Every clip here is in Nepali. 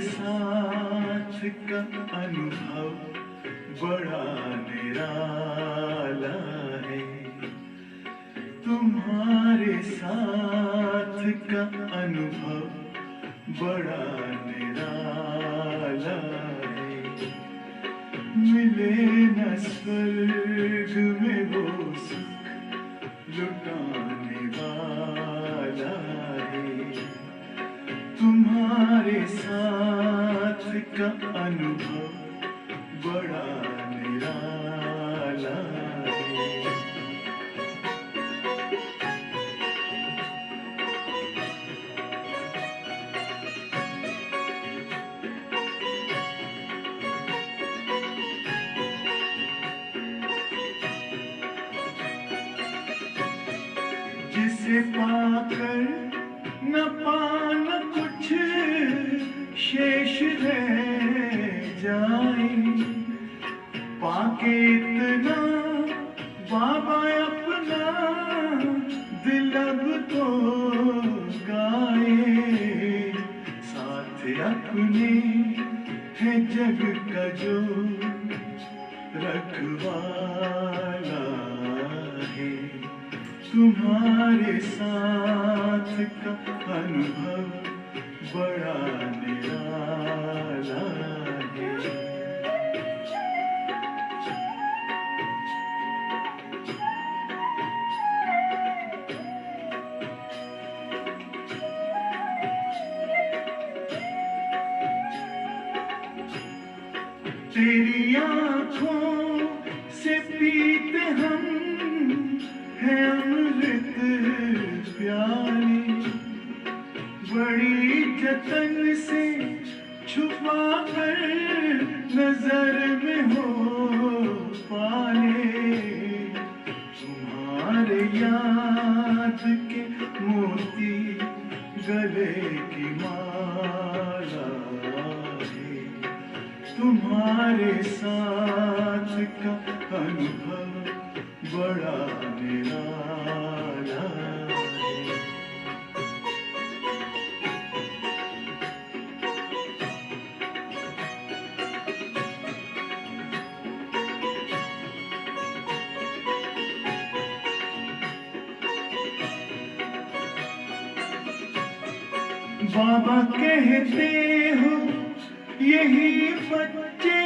साथ का अनुभव बड़ा निराला है। तुम्हारे साथ का अनुभव बड़ा निराला है। मिले न स्वर्ग में वो सुख लुटाने वाला है। तुम्हारे साथ का अनुभव बड़ा निराला है। जिसे पाकर न पाना कुछ शेष रह जाए, पाके इतना बाबा अपना दिल अब तो गाए। साथ अपने है जग का जो रखवाला है। तुम्हारे साथ का अनुभव बड़ा निराला है। तेरी आँखों से पीते हम है अमृत प्याले। बड़ी जतन से छुपा कर नजर में हो पाले। तुम्हारे याद के मोती गले की माला है। तुम्हारे साथ का अनुभव बड़ा निराला है। बाबा कहते हो यही बच्चे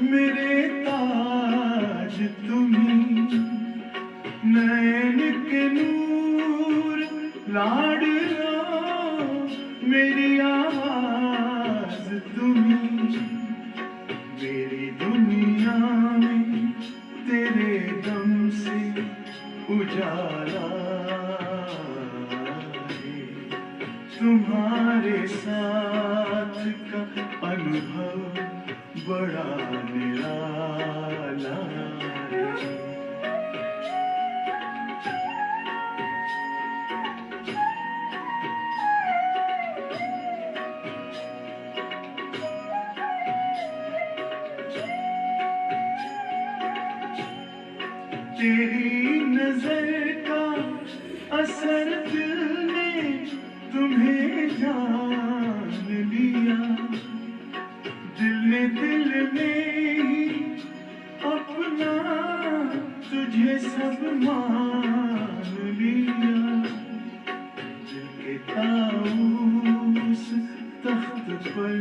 मेरे ताज तुम्हीं। नैन के नूर लाडलो मेरी आवाज तुम्हीं। मेरी दुनिया में तेरे दम से उजाला है। तुम्हारे साथ का अनुभव बड़ा निराला है। तेरी नजर का असर दिल ने तुम्हें जान लिया। दिल ने दिल में ही अपना तुझे सब मान लिया। दिल के ताऊस तख्त पर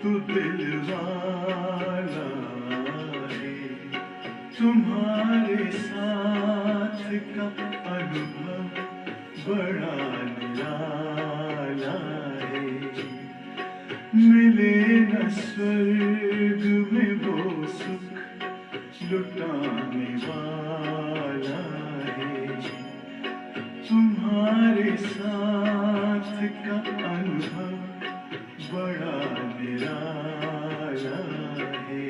तू दिल वाला है। तुम्हारे साथ का अनुभव बड़ा निराला है। मिले न स्वर्ग में वो सुख लुटाने वाला है। तुम्हारे साथ का अनुभव बड़ा निराला है।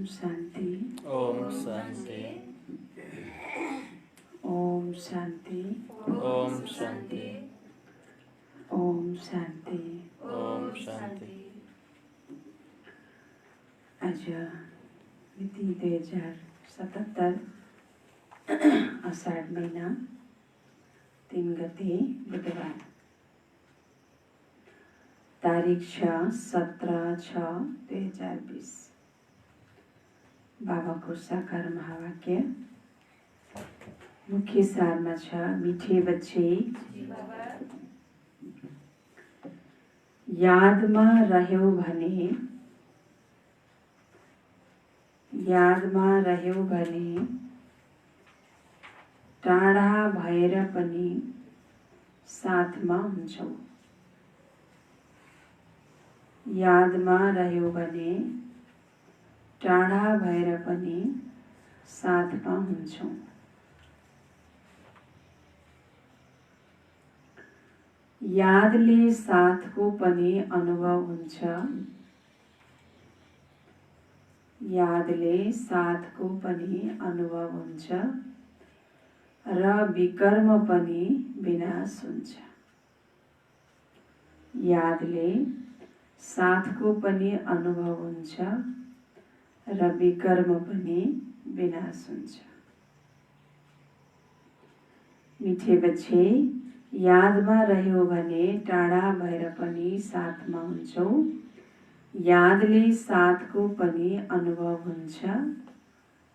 शान्ति। ओम शान्ति। ओम शान्ति। ओम शान्ति। ओम शान्ति। ओम शान्ति। आज मिति 2077 असाढ महिना 3 गते बुधबार, तारिख 17/6/2020। बाबाको साकार महावाक्य मुख्य सारमा छ, मिठे बच्चे यादमा रह्यौ भने टाढा भएर पनि साथमा हुन्छौ। यादमा रह्यौ भने टाढा भएर पनि साथमा हुन्छौ। यादले साथको पनि अनुभव हुन्छ। यादले साथको पनि अनुभव हुन्छ र विकर्म पनि विनाश हुन्छ। यादले साथको पनि अनुभव हुन्छ र विकर्म पनि विनाश हुन्छ। मिठे बच्चे, यादमा रह्यो भने टाढा भएर पनि साथमा हुन्छौ। यादले साथको पनि अनुभव हुन्छ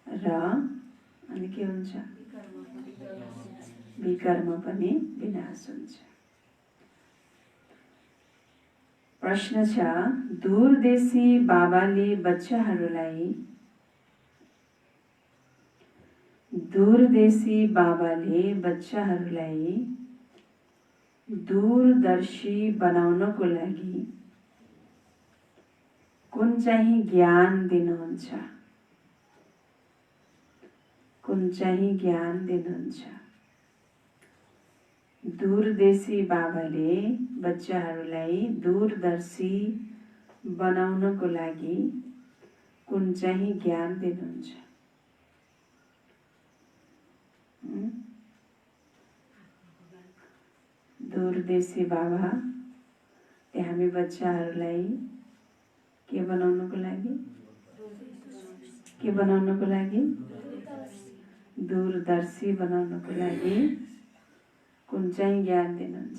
र अनि के हुन्छ? विकर्म पनि विनाश हुन्छ। प्रश्न छ, दूरदेशी बाबाले बच्चाहरूलाई दूरदर्शी बनाउनको लागि कुन चाहिँ ज्ञान दिनुहुन्छ? कुन चाहिँ ज्ञान दिनुहुन्छ? दूरदेशी बाबाले बच्चाहरूलाई दूरदर्शी बनाउनको लागि कुन चाहिँ ज्ञान दिनुहुन्छ? दूरदेशी बाबा हामी बच्चाहरूलाई के बनाउनको लागि? के बनाउनको लागि? दूरदर्शी बनाउनको लागि कुन चाहिँ ज्ञान दिनुहुन्छ?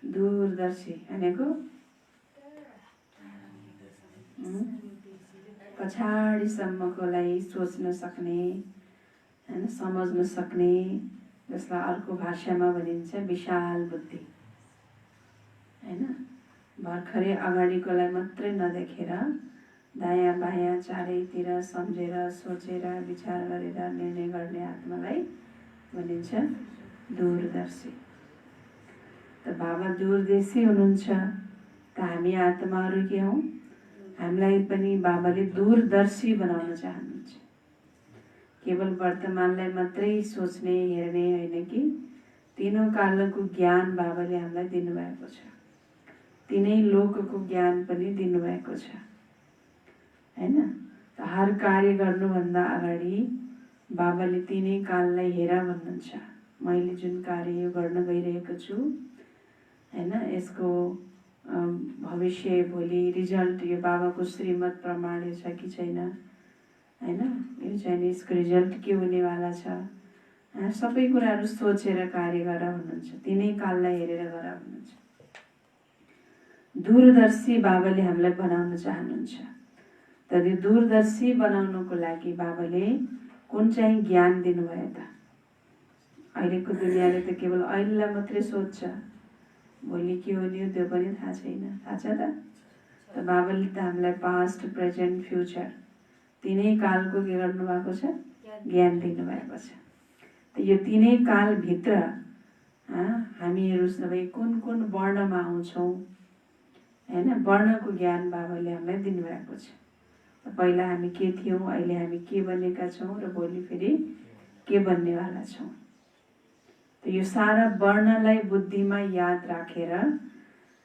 दूरदर्शी भनेको पछाडिसम्मकोलाई सोच्न सक्ने, हैन, समझ्न सक्ने, जसलाई अर्को भाषामा भनिन्छ विशाल बुद्धि, हैन। भर्खरै अगाडिकोलाई मात्रै नदेखेर दायाँ बायाँ चारैतिर सम्झेर सोचेर विचार गरेर निर्णय गर्ने आत्मालाई भनिन्छ दूरदर्शी। त बाबा दूरदेशी हुनुहुन्छ, त हामी आत्माहरू के हौं? हामीलाई पनि बाबाले दूरदर्शी बनाउन चाहनुहुन्छ। केवल वर्तमानलाई मात्रै सोच्ने हेर्ने होइन कि तीनों कालको ज्ञान बाबाले हामीलाई दिनुभएको छ। तीनै लोकको ज्ञान पनि दिनुभएको छ, हैन। त हर कार्य गर्नुभन्दा अगाडि बाबाले तीनै काललाई हेर भन्नुहुन्छ। मैले जुन कार्य यो गर्न गइरहेको छु, हैन, यसको भविष्य भोलि रिजल्ट यो बाबाको श्रीमत प्रमाण छ कि छैन, हैन, यो चाहिँ यसको रिजल्ट के हुनेवाला छ, सबै कुराहरू सोचेर कार्य गर भन्नुहुन्छ। तीनै काललाई हेरेर गर भन्नुहुन्छ। दूरदर्शी बाबाले हामीलाई बनाउन चाहनुहुन्छ। त यो दूरदर्शी बनाउनको लागि बाबाले कुन चाहिँ ज्ञान दिनुभयो त? अहिलेको दुनियाँले त केवल अहिलेलाई मात्रै सोध्छ, भोलि के हुने त्यो पनि थाहा छैन। थाहा छ त? त बाबाले त हामीलाई पास्ट, प्रेजेन्ट, फ्युचर तीनै कालको के गर्नुभएको छ? ज्ञान दिनुभएको छ। त यो तीनै कालभित्र हामीहरू सबै कुन कुन वर्णमा आउँछौँ, हैन, वर्णको ज्ञान बाबाले हामीलाई दिनुभएको छ। पहिला हामी के थियौँ, अहिले हामी के बनेका छौँ र भोलि फेरि के बन्नेवाला छौँ। त यो सारा वर्णलाई बुद्धिमा याद राखेर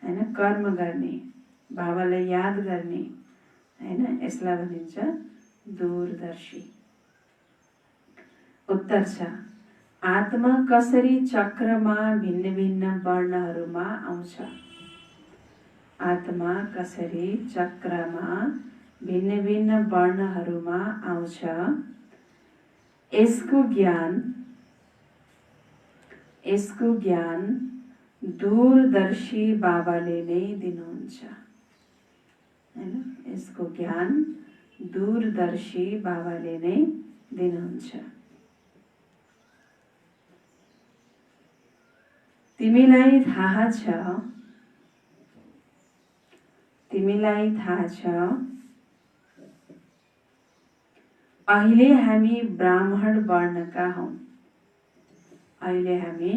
हैन कर्म गर्ने, बाबालाई याद गर्ने, हैन यसलाई भनिन्छ दूरदर्शी। उत्तर छ, आत्मा कसरी चक्रमा भिन्न भिन्न वर्णहरूमा आउँछ? आत्मा कसरी चक्रमा भिन्न भिन्न वर्णहरूमा आउँछ? यसको ज्ञान दूरदर्शी बाबाले नै दिनुहुन्छ, हैन? यसको ज्ञान दूरदर्शी बाबाले नै दिनुहुन्छ। तिमीलाई थाहा छ अहिले हामी ब्राह्मण वर्णका हौं। अहिले हामी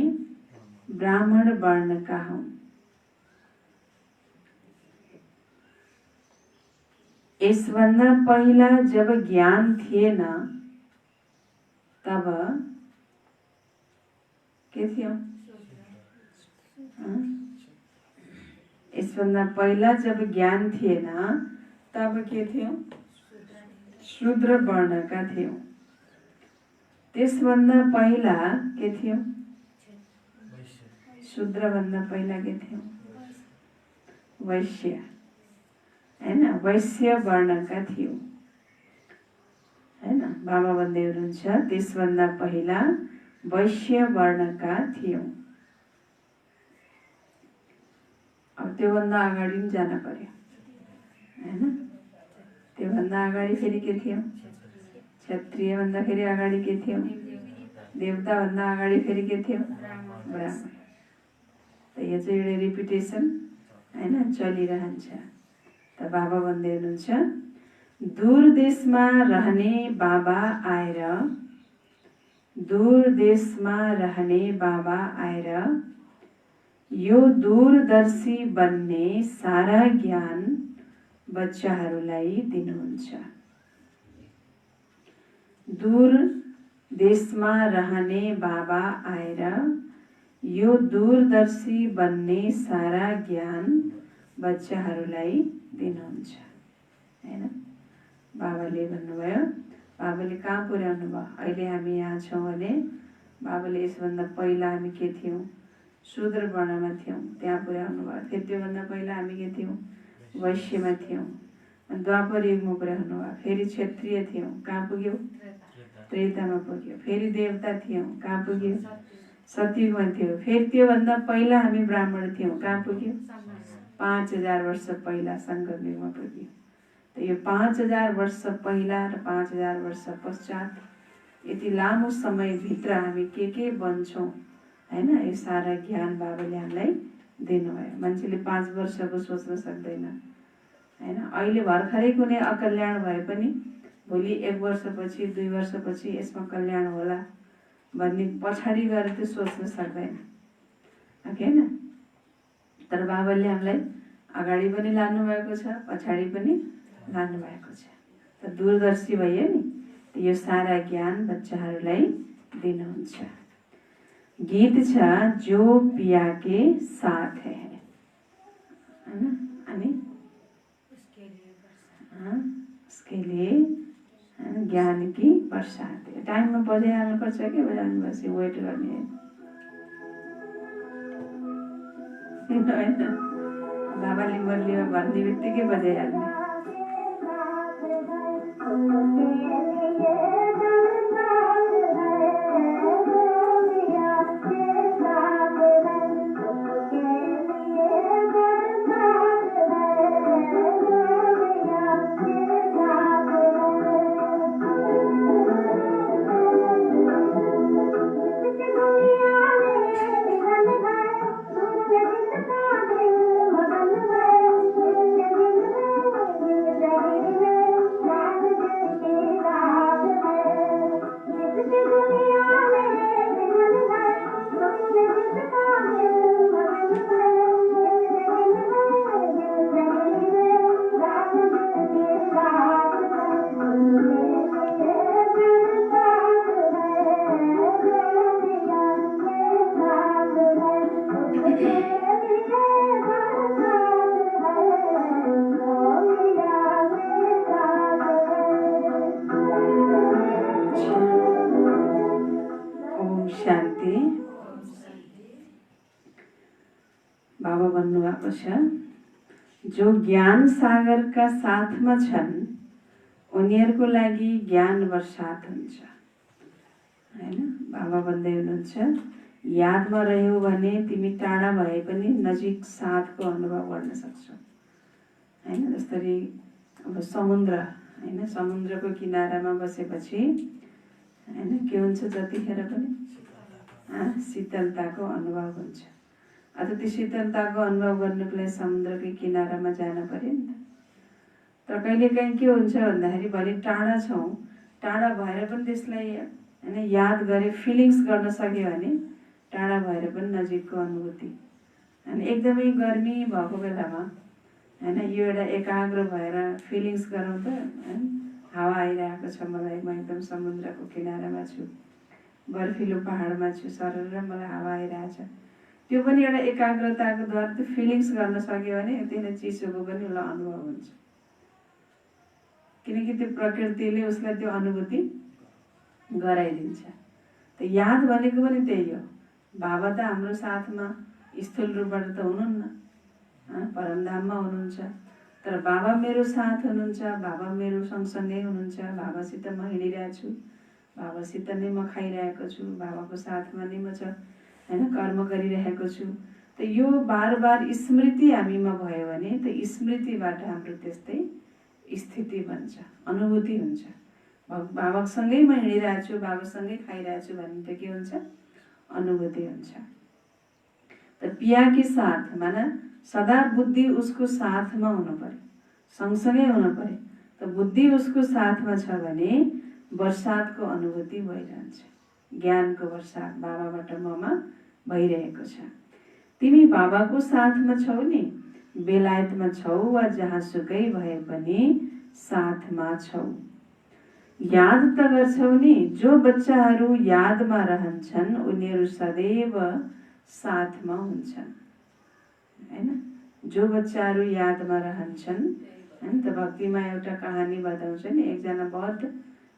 ब्राह्मण वर्णका हौं। यसभन्दा पहिला जब ज्ञान थिएन तब के थियो? यसभन्दा पहिला जब ज्ञान थिएन तब के थियो? शूद्र वर्णका थियौं। त्यसभन्दा पहिला के थियो? शूद्र भन्दा पहिला के थियो? वैश्य, हैन? वैश्य वर्णका थियौं, हैन? बाबा भन्दै हुनुहुन्छ त्यसभन्दा पहिला वैश्य वर्णका थियौं। अब त्योभन्दा अगाडि पनि जान पर्यो, हैन? त्योभन्दा अगाडि फेरि के थियो? क्षत्रिय भन्दा फेरि अगाडि के थियो? देवता भन्दा अगाडि फेरि के थियो? ब्राह्मण। त यो चाहिँ एउटा रिपिटेसन, हैन, चलिरहन्छ। त बाबा भन्दै हुनुहुन्छ दूर देशमा रहने बाबा आएर यो दूरदर्शी बन्ने सारा ज्ञान बच्चाहरूलाई दिनुहुन्छ। दूर देशमा रहने बाबा आएर यो दूरदर्शी बन्ने सारा ज्ञान बच्चाहरूलाई दिनुहुन्छ, हैन? बाबाले भन्नुभयो, बाबाले कहाँ पुर्याउनु भयो? अहिले हामी यहाँ छौँ भने बाबाले यसभन्दा पहिला हामी के थियौँ? शूद्र वर्णमा थियौँ, त्यहाँ पुर्याउनु भयो। फेरि त्योभन्दा पहिला हामी के थियौँ? वैश्यमा थियौँ। अनि द्वापर युगमा पुर्याउनु भयो। फेरि क्षत्रिय थियौँ, कहाँ पुग्यौँ? त्रेतामा पुग्यो। फेरि देवता थियौँ, कहाँ पुग्यो? सतयुगमा थियो। फेरि त्योभन्दा पहिला हामी ब्राह्मण थियौँ, कहाँ पुग्यो? 5000 वर्ष पहिला सङ्गम युगमा पुग्यो। त यो 5000 वर्ष पहिला र 5000 वर्ष पश्चात यति लामो समयभित्र हामी के बन्छौँ, हैन? यो सारा ज्ञान बाबाले हामीलाई दिनुभयो। मान्छेले 5 वर्षको सोच्न सक्दैन, हैन? अहिले भर्खरै कुनै अकल्याण भए पनि भोलि 1 वर्षपछि 2 वर्षपछि यसमा कल्याण होला भन्ने पछाडि गएर त्यो सोच्न सक्दैन, हैन? तर बाबाले हामीलाई अगाडि पनि लानु भएको छ, पछाडि पनि लानु भएको छ। त दूरदर्शी भयो नि, यो सारा ज्ञान बच्चाहरूलाई दिनुहुन्छ। गीत छ जो पिया के साथ है, हैन? अनि उसके लिए ज्ञान की बरसात। टाइममा बजाइहाल्नुपर्छ कि बजाउनुपर्छ? वेट गर्ने होइन, बाबाले मुरलीमा भन्ने बित्तिकै बजाइहाल्ने। बाबा भन्नुभएको छ, जो ज्ञान सागरका साथमा छन् उनीहरूको लागि ज्ञान वर्षात हुन्छ। हैन, बाबा भन्दै हुनुहुन्छ, यादमा रह्यौ भने तिमी टाढा भए पनि नजिक साथको अनुभव गर्न सक्छौ। हैन, जसरी अब समुद्र, हैन, समुद्रको किनारामा बसेपछि हैन के हुन्छ, जतिखेर पनि शीतलताको अनुभव हुन्छ। अझ त्यो शीतलताको अनुभव गर्नुको लागि समुद्रकै किनारामा जान पर्यो नि त। तर कहिलेकाहीँ के हुन्छ भन्दाखेरि भरे टाढा छौँ, टाढा भएर पनि त्यसलाई हैन याद गरे, फिलिङ्स गर्न सक्यो भने टाढा भएर पनि नजिकको अनुभूति। अनि एकदमै गर्मी भएको बेलामा हैन यो एउटा एकाग्र भएर फिलिङ्स गरौँ त। हावा आइरहेको छ मलाई, म एकदम समुद्रको किनारामा छु, बर्फिलो पहाडमा छु, सरर मलाई हावा आइरहेछ। त्यो पनि एउटा एकाग्रताको द्वारा त्यो फिलिङ्स गर्न सक्यो भने त्यसले चिसोको पनि उसलाई अनुभव हुन्छ, किनकि त्यो प्रकृतिले उसलाई त्यो अनुभूति गराइदिन्छ। त याद भनेको पनि त्यही हो। बाबा त हाम्रो साथमा स्थूल रूपबाट त हुनुहुन्न, परमधाममा हुनुहुन्छ, तर बाबा मेरो साथ हुनुहुन्छ, बाबा मेरो सँगसँगै हुनुहुन्छ, बाबासित म हिँडिरहेको छु, बाबासित नै म खाइरहेको छु, बाबाको साथमा नै म हैन कर्म गरिरहेको छु। त यो बार बार स्मृति हामीमा भयो भने त स्मृतिबाट हाम्रो त्यस्तै स्थिति बन्छ, अनुभूति हुन्छ। बाबासँगै म हिँडिरहेको छु, बाबासँगै खाइरहेको छु भने त के हुन्छ, अनुभूति हुन्छ। त पिया के साथ माना सदा बुद्धि उसको साथमा हुनु पर्यो, सँगसँगै हुनु पर्यो। त बुद्धि उसको साथमा छ भने वर्षातको अनुभूति भइरहन्छ, ज्ञानको वर्षात बाबाबाट ममा भइरहेको छ। तिमी बाबाको साथमा छौ नि, बेलायतमा छौ वा जहाँसुकै भए पनि साथमा छौ। याद त गर्छौ नि, जो बच्चाहरू यादमा रहन्छन् उनीहरू सदैव साथमा हुन्छन्। हैन, जो बच्चाहरू यादमा रहन्छन्। हैन, त भक्तिमा एउटा कहानी बताउँछ नि, एकजना बहुत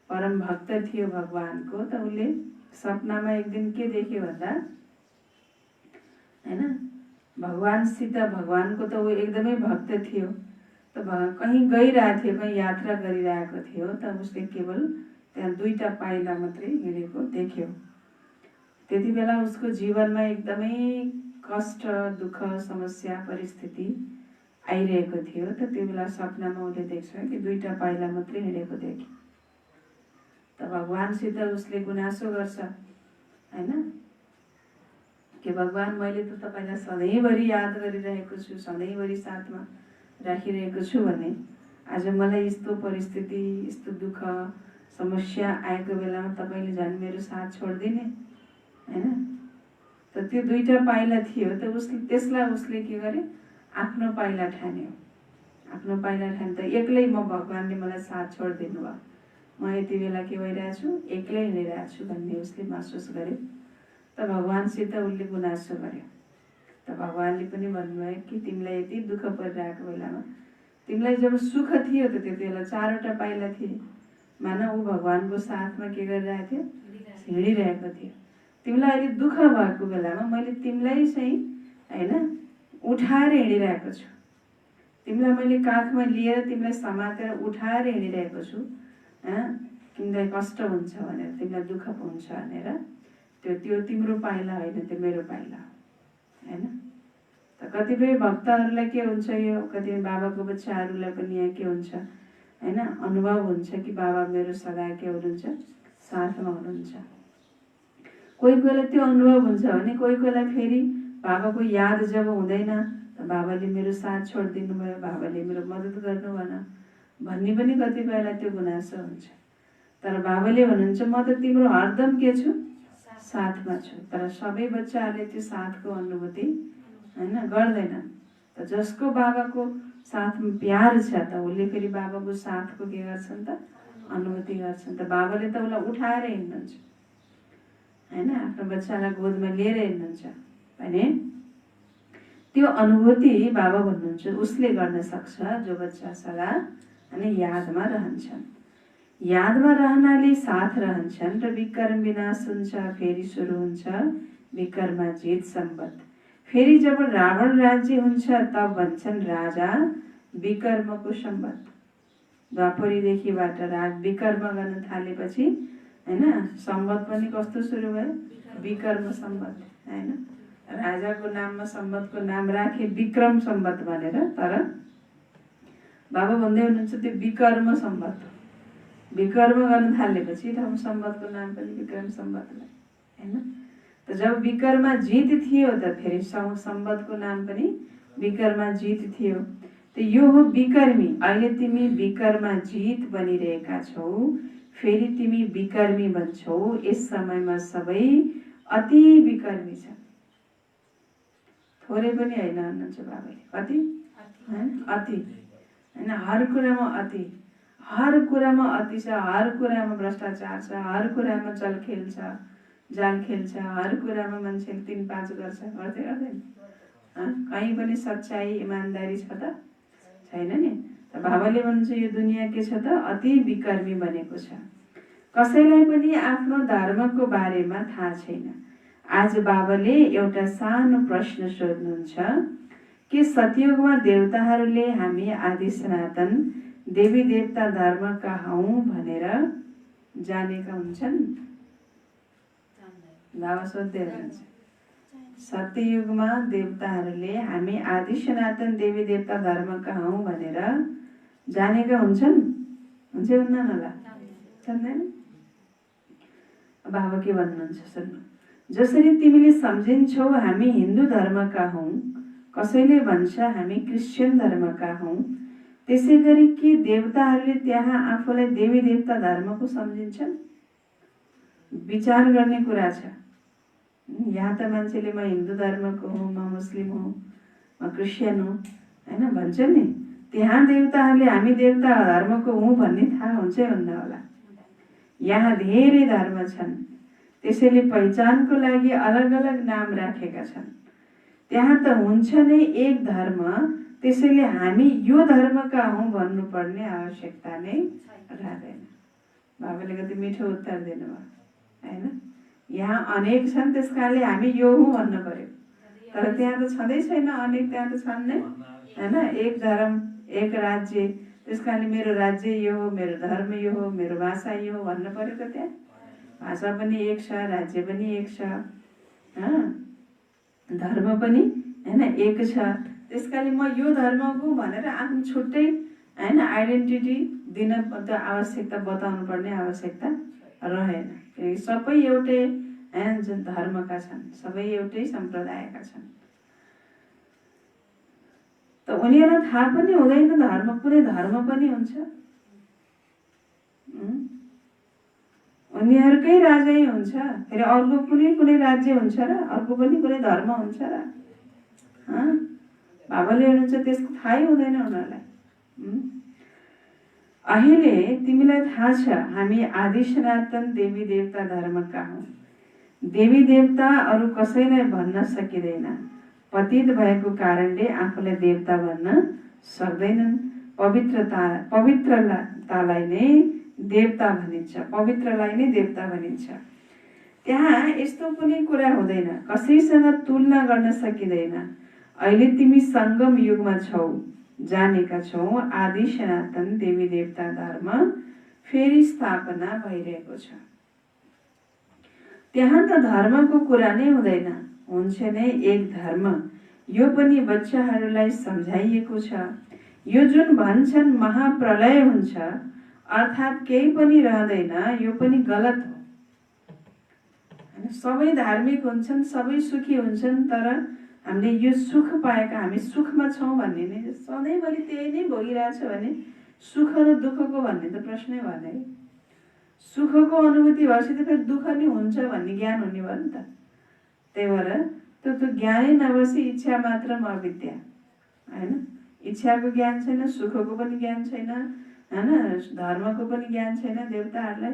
परम भक्त थियो भगवानको। त उसले सपनामा एक दिन के देख्यो भन्दा हैन भगवानसित, भगवानको त ऊ एकदमै भक्त थियो। त कहीँ गइरहेको थियो, कहीँ यात्रा गरिरहेको थियो। त उसले केवल त्यहाँ 2टा पाइला मात्रै हिँडेको देख्यो। त्यति बेला उसको जीवनमा एकदमै कष्ट, दुःख, समस्या, परिस्थिति आइरहेको थियो। त त्यो बेला सपनामा उसले देख्छ कि 2टा पाइला मात्रै हिँडेको देख्यो। त भगवानसित उसले गुनासो गर्छ हैन कि भगवान, मैले त तपाईँलाई सधैँभरि याद गरिरहेको छु, सधैँभरि साथमा राखिरहेको छु भने आज मलाई यस्तो परिस्थिति, यस्तो दुःख, समस्या आएको बेलामा तपाईँले झन् मेरो साथ छोडिदिने हैन। त त्यो 2टा पाइला थियो। त त्यसलाई उसले के गरे, आफ्नो पाइला ठान्यो, आफ्नो पाइला ठान्यो। त एक्लै म, भगवानले मलाई साथ छोडिदिनु भयो, म यति बेला के भइरहेको छु, एक्लै हिँडिरहेको छु भन्ने उसले महसुस गर्यो। त भगवानसित उसले गुनासो गर्यो। त भगवानले पनि भन्नुभयो कि तिमीलाई यति दुःख परिरहेको बेलामा, तिमीलाई जब सुख थियो त त्यति बेला 4वटा पाइला थिए, मानव ऊ भगवानको साथमा के गरिरहेको थियो, हिँडिरहेको थियो। तिमीलाई अहिले दुःख भएको बेलामा मैले तिमीलाई चाहिँ हैन उठाएर हिँडिरहेको छु, तिमीलाई मैले काखमा लिएर तिमीलाई समातेर उठाएर हिँडिरहेको छु। तिमीलाई कष्ट हुन्छ भनेर, तिमीलाई दुःख हुन्छ भनेर, त्यो तिम्रो पाइला होइन, त्यो मेरो पाइला हो हैन। त कतिपय भक्तहरूलाई के हुन्छ, यो कतिपय बाबाको बच्चाहरूलाई पनि यहाँ के हुन्छ हैन, अनुभव हुन्छ कि बाबा मेरो सदा के हुनुहुन्छ, साथमा हुनुहुन्छ। कोही कोहीलाई त्यो अनुभव हुन्छ भने कोही कोहीलाई फेरि बाबाको याद जब हुँदैन त बाबाले मेरो साथ छोडिदिनु भयो, बाबाले मेरो मद्दत गर्नु भएन भन्ने पनि कतिपयलाई त्यो गुनासो हुन्छ। तर बाबाले भन्नुहुन्छ, म त तिम्रो हरदम के छु, साथमा छु। तर सबै बच्चाहरूले त्यो साथको अनुभूति हैन गर्दैन। त जसको बाबाको साथमा प्यार छ त उसले फेरि बाबाको साथको के गर्छन् त, अनुभूति गर्छन्। त बाबाले त उसलाई उठाएर हिँड्नुहुन्छ हैन, आफ्नो बच्चालाई गोदमा लिएर हिँड्नुहुन्छ भने त्यो अनुभूति बाबा भन्नुहुन्छ उसले गर्न सक्छ, जो बच्चा सदा अनि यादमा रहन्छन्। यादमा रहनाले साथ रहन्छन् र विकर्म विनाश हुन्छ, फेरि सुरु हुन्छ विकर्म जित सम्बत। फेरि जब रावण राज्य हुन्छ तब भन्छन् राजा विकर्मको सम्बत। द्वापरीदेखिबाट विकर्म गर्न थालेपछि हैन सम्बत पनि कस्तो सुरु भयो? विकर्म सम्बत हैन। राजाको नाममा सम्बतको नाम राखे विक्रम सम्बत भनेर, तर बाबा भन्दै हुनुहुन्छ त्यो विकर्म सम्बत। विकर्म गर्न थालेपछि ठाउँ सम्बतको नाम पनि विक्रम सम्बत भयो हैन। त जब विकर्मा जित थियो त फेरि सम्बतको नाम पनि विकर्मा जित थियो। त यो हो विकर्मी। अहिले तिमी विकर्मा जित बनिरहेका छौ, फेरि तिमी विकर्मी बन्छौ। यस समयमा सबै अति विकर्मी छ, थोरै पनि होइन भन्नुहुन्छ बाबाले। कति? अति हैन। हर कुरामा अति, हर कुरामा अति छ, हर कुरामा भ्रष्टाचार छ, हर कुरामा जाल खेल्छ, हर कुरामा मान्छेले 3-5 गर्छ, गर्दैन? कहीँ पनि सच्चाई इमान्दारी छ त छैन नि। त बाबाले भन्नुहुन्छ यो दुनियाँ के छ त? अति विकर्मी बनेको छ। कसैलाई पनि आफ्नो धर्मको बारेमा थाहा छैन। आज बाबाले एउटा सानो प्रश्न सोध्नुहुन्छ कि सतयुगमा देवताहरूले हामी आदि सनातन देवी देवता धर्मका हौं भनेर जानेका हुन्छन्? बाबा सोध्दै हुनुहुन्छ सत्ययुगमा देवताहरूले हामी आदि सनातन देवी देवता धर्मका हौं भनेर जानेका हुन्छन्? हुन्छ हुन्न होला? जान्दैन? बाबा के भन्नुहुन्छ सुन्नु। जसरी तिमीले सम्झिन्छौ हामी हिन्दू धर्मका हौं, कसैले भन्छ हामी क्रिश्चियन धर्मका हौं, त्यसै गरी के देवताहरूले त्यहाँ आफूलाई देवी देवता धर्मको सम्झिन्छन्? विचार गर्ने कुरा छ। यहाँ त मान्छेले म हिन्दू धर्मको हुँ, म मुस्लिम हुँ, म क्रिस्चियन हुँ हैन भन्छ नि। त्यहाँ देवताहरूले हामी देवता धर्मको हुँ भन्ने थाहा हुन्छ हुन्न होला? यहाँ धेरै धर्म छन्, त्यसैले पहिचानको लागि अलग अलग नाम राखेका छन्। त्यहाँ त हुन्छ नै एक धर्म, त्यसैले हामी यो धर्मका हौं भन्नुपर्ने आवश्यकता नै रहँदैन। बाबाले कति मिठो उत्तर दिनुभयो हैन। यहाँ अनेक छन्, त्यसकारणले हामी यो हौं भन्नु पर्यो। तर त्यहाँ त छँदै छैन अनेक, त्यहाँ त छन् नै हैन। एक धर्म, एक राज्य, त्यसकारणले मेरो राज्य यो हो, मेरो धर्म यो हो, मेरो भाषा यो हो भन्नु पर्यो त। त्यहाँ भाषा पनि एक छ, राज्य पनि एक छ, धर्म पनि हैन एक छ। त्यसकारणले म यो धर्मको भनेर आफ्नो छुट्टै हैन आइडेन्टिटी दिन त आवश्यकता, बताउनु पर्ने आवश्यकता रहेन। किनकि सबै एउटै हैन जुन धर्मका छन्, सबै एउटै सम्प्रदायका छन्। त उनीहरूलाई थाहा पनि हुँदैन धर्म, कुनै धर्म पनि हुन्छ? उनीहरूकै राजै हुन्छ, फेरि अर्को कुनै राज्य हुन्छ र? अर्को पनि कुनै धर्म हुन्छ र? बाबाले हुनुहुन्छ त्यसको थाहै हुँदैन उनीहरूलाई। अहिले तिमीलाई थाहा छ हामी आदि सनातन देवी देवता धर्मका हौं। देवी देवता अरू कसैलाई भन्न सकिँदैन। पतित भएको कारणले आफूलाई देवता भन्न सक्दैनन्। पवित्रतालाई नै देवता भनिन्छ, पवित्रलाई नै देवता भनिन्छ। त्यहाँ यस्तो कुनै कुरा हुँदैन, कसैसँग तुलना गर्न सकिँदैन। अहिले तिमी संगम युगमा छौ, जानेका छौ आदि सनातन देवी देवता धर्म फेरि स्थापना भइरहेको छ। त्यहाँ त धर्मको कुरा नै हुँदैन, हुन्छ नै एक धर्म। यो पनि बच्चाहरूलाई सम्झाइएको छ। यो जुन भन्छन् महाप्रलय हुन्छ अर्थात् केही पनि रहँदैन, यो पनि गलत हो। सबै धार्मिक हुन्छन्, सबै सुखी हुन्छन्, तर हामीले यो सुख पाएका, हामी सुखमा छौँ भन्ने नै सधैँभरि त्यही नै भोगिरहेछ भने सुख र दुःखको भन्ने त प्रश्नै भएन है। सुखको अनुभूति भएपछि त फेरि दुःख नि हुन्छ भन्ने ज्ञान हुने भयो नि त। त्यही भएर त्यो ज्ञानै नबसी इच्छा मात्र अविद्या हैन। इच्छाको ज्ञान छैन, सुखको पनि ज्ञान छैन हैन, धर्मको पनि ज्ञान छैन देवताहरूलाई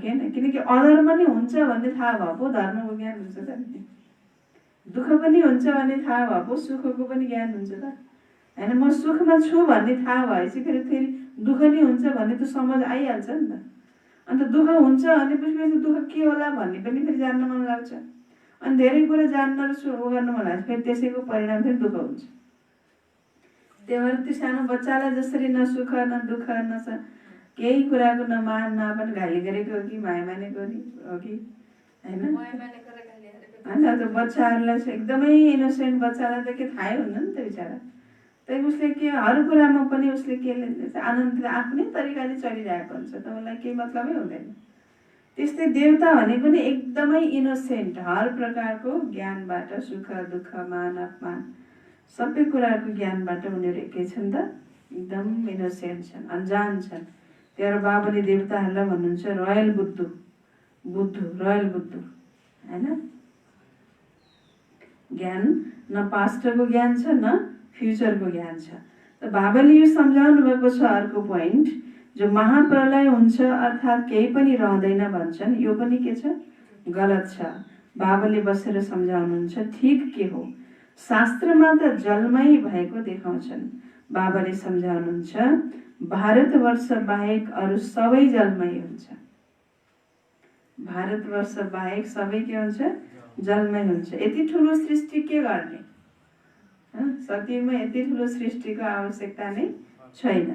हैन। किनकि अधर्म नि हुन्छ भन्ने थाहा भयो पो धर्मको ज्ञान हुन्छ त नि। दुःख पनि हुन्छ भन्ने थाहा भयो पो सुखको पनि ज्ञान हुन्छ त हैन। म सुखमा छु भन्ने थाहा भएपछि फेरि दुःख नि हुन्छ भन्ने त समझ आइहाल्छ नि त। अन्त दुःख हुन्छ भनेपछि दुःख के होला भन्ने पनि फेरि जान्न मन लाग्छ। अनि धेरै कुरा जान्न र सुरु गर्नु मन लाग्छ, फेरि त्यसैको परिणाम फेरि दुःख हुन्छ। त्यही भएर त्यो सानो बच्चालाई जसरी न सुख न दुःख न केही कुराको न मान न पनि गाली गरेको हो कि माया मानेको हो कि होइन। होइन त्यो बच्चाहरूलाई चाहिँ एकदमै इनोसेन्ट बच्चालाई त के थाहै हुन्न नि त बिचरा। त्यही उसले के हर कुरामा पनि उसले के आनन्द आफ्नै तरिकाले चलिरहेको हुन्छ, त उसलाई केही मतलबै हुँदैन। त्यस्तै देवता भनेको नि एकदमै इनोसेन्ट, हर प्रकारको ज्ञानबाट सुख दुःख मान अपमान सबै कुराको ज्ञानबाट उनीहरू एकै छन् त, एकदम इनोसेन्ट छन्, अनजान छन्। त्यही बाबाले देवताहरूलाई भन्नुहुन्छ रोयल बुद्धु रोयल बुद्धु होइन। ज्ञान न पास्टको ज्ञान छ न फ्युचरको ज्ञान छ। त बाबाले यो सम्झाउनु भएको छ अर्को पोइन्ट, जो महाप्रलय हुन्छ अर्थात् केही पनि रहँदैन भन्छन्, यो पनि के छ गलत छ। बाबाले बसेर सम्झाउनुहुन्छ ठिक के हो। शास्त्रमा त जलमय भएको देखाउँछन्। बाबाले सम्झाउनुहुन्छ भारतवर्ष बाहेक अरू सबै जलमय हुन्छ। भारतवर्ष बाहेक सबै के हुन्छ जलमय हुन्छ। यति ठुलो सृष्टि के गर्ने, सत्यमा यति ठुलो सृष्टिको आवश्यकता नै छैन।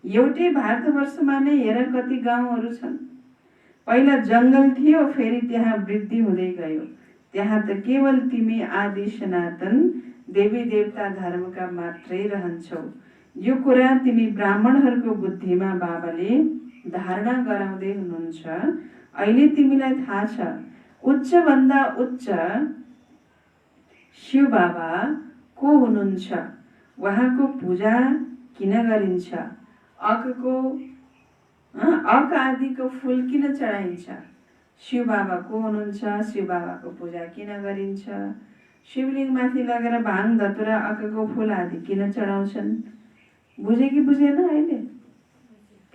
एउटै भारतवर्षमा नै हेर कति गाउँहरू छन्। पहिला जङ्गल थियो, फेरि त्यहाँ वृद्धि हुँदै गयो। त्यहाँ त केवल तिमी आदि सनातन देवी देवता धर्मका मात्रै रहन्छौ। यो कुरा तिमी ब्राह्मणहरूको बुद्धिमा बाबाले धारणा गराउँदै हुनुहुन्छ। अहिले तिमीलाई थाहा छ उच्च भन्दा उच्च शिव बाबा को हुनुहुन्छ, उहाँको पूजा किन गरिन्छ, अक आदिको फूल किन चढाइन्छ, शिव बाबा को हुनुहुन्छ, शिव बाबाको पूजा किन गरिन्छ, शिवलिङ्ग माथि लगेर भाङ धतुरा अकको फूल आदि किन चढाउँछन्। बुझे कि बुझेन अहिले